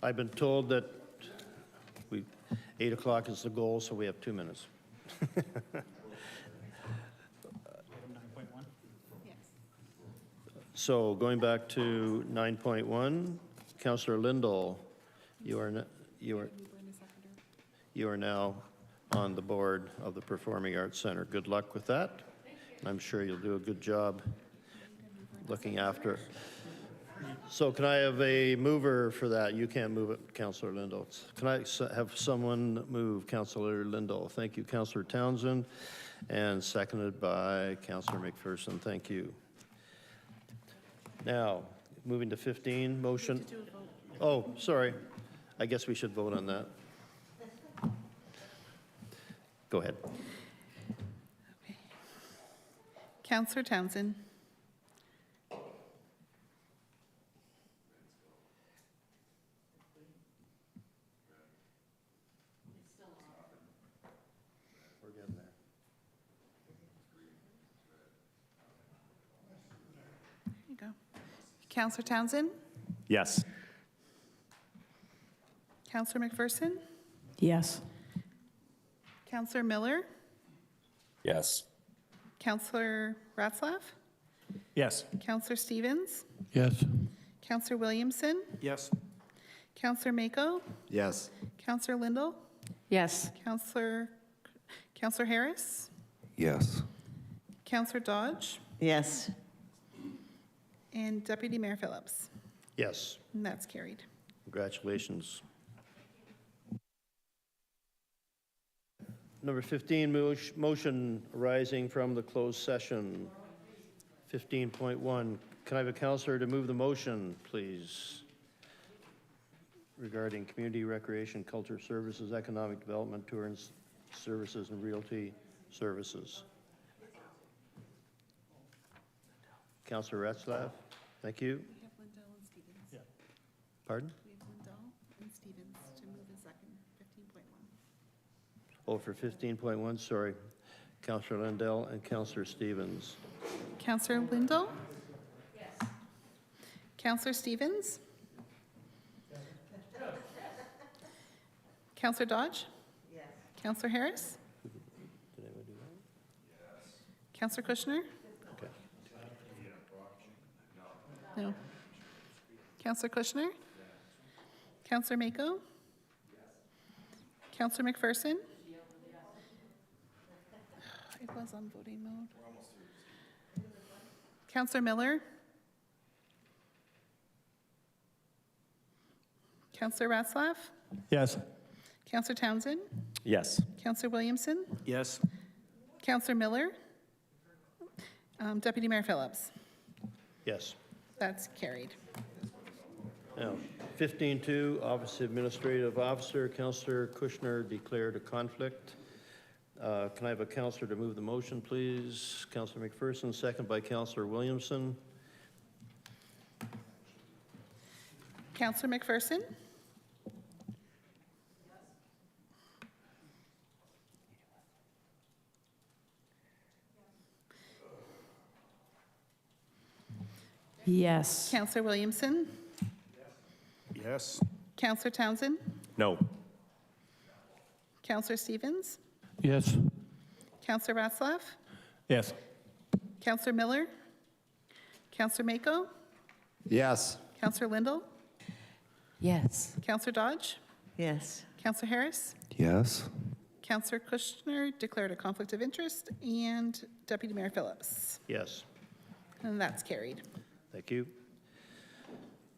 I've been told that 8 o'clock is the goal, so we have 2 minutes. So going back to 9.1, Councillor Lindell, you are now on the board of the Performing Arts Center. Good luck with that. I'm sure you'll do a good job looking after. So can I have a mover for that? You can't move it, Councillor Lindell. Can I have someone move, Councillor Lindell? Thank you, Councillor Townsend, and seconded by Councillor McPherson. Thank you. Now, moving to 15, motion. Oh, sorry. I guess we should vote on that. Go ahead. Okay. Councillor Townsend. We're getting there. There you go. Councillor Townsend. Yes. Councillor McPherson. Yes. Councillor Miller. Yes. Councillor Ratzlaff. Yes. Councillor Stevens. Yes. Councillor Williamson. Yes. Councillor Mako. Yes. Councillor Lindell. Yes. Councillor Harris. Yes. Councillor Dodge. Yes. And Deputy Mayor Phillips. Yes. And that's carried. Congratulations. Number 15, motion arising from the closed session. 15.1, can I have a councillor to move the motion, please? Regarding community recreation, culture services, economic development, tours, services, and realty services. Councillor Ratzlaff, thank you. We have Lindell and Stevens. Yeah. Pardon? We have Lindell and Stevens to move in second, 15.1. Oh, for 15.1, sorry. Councillor Lindell and Councillor Stevens. Councillor Lindell? Yes. Councillor Stevens? Councillor Dodge? Yes. Councillor Harris? Did anyone do that? Yes. Councillor Kushner? Okay. No. Councillor Kushner? Councillor Mako? Councillor McPherson? It was on voting mode. Councillor Miller? Councillor Ratzlaff? Yes. Councillor Townsend? Yes. Councillor Williamson? Yes. Councillor Miller? Deputy Mayor Phillips? Yes. That's carried. Now, 15.2, Office Administrative Officer, Councillor Kushner declared a conflict. Can I have a councillor to move the motion, please? Councillor McPherson, second by Councillor Williamson. Councillor McPherson? Yes. Councillor Williamson? Yes. Councillor Townsend? No. Councillor Stevens? Yes. Councillor Ratzlaff? Yes. Councillor Miller? Councillor Mako? Yes. Councillor Lindell? Yes. Councillor Dodge? Yes. Councillor Harris? Yes. Councillor Kushner declared a conflict of interest, and Deputy Mayor Phillips. Yes. And that's carried. Thank you.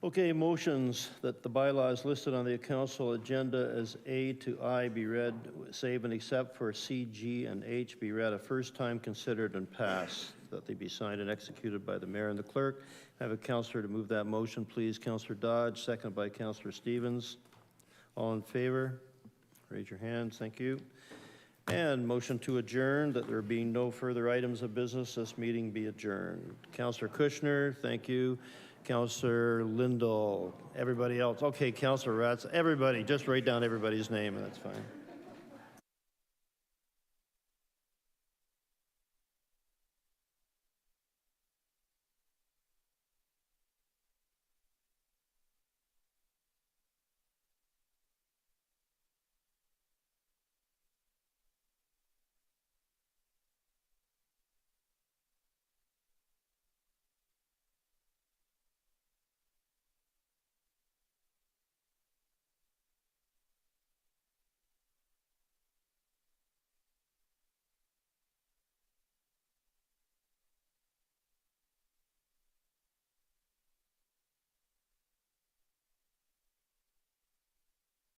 Okay, motions that the bylaws listed on the council agenda as A to I be read, save and except for C, G, and H be read a first time, considered, and passed, that they be signed and executed by the mayor and the clerk. I have a councillor to move that motion, please. Councillor Dodge, second by Councillor Stevens. All in favor? Raise your hands. Thank you. And motion to adjourn, that there being no further items of business, this meeting be adjourned. Councillor Kushner, thank you. Councillor Lindell, everybody else. Okay, Councillor Ratz, everybody, just write down everybody's name and that's fine.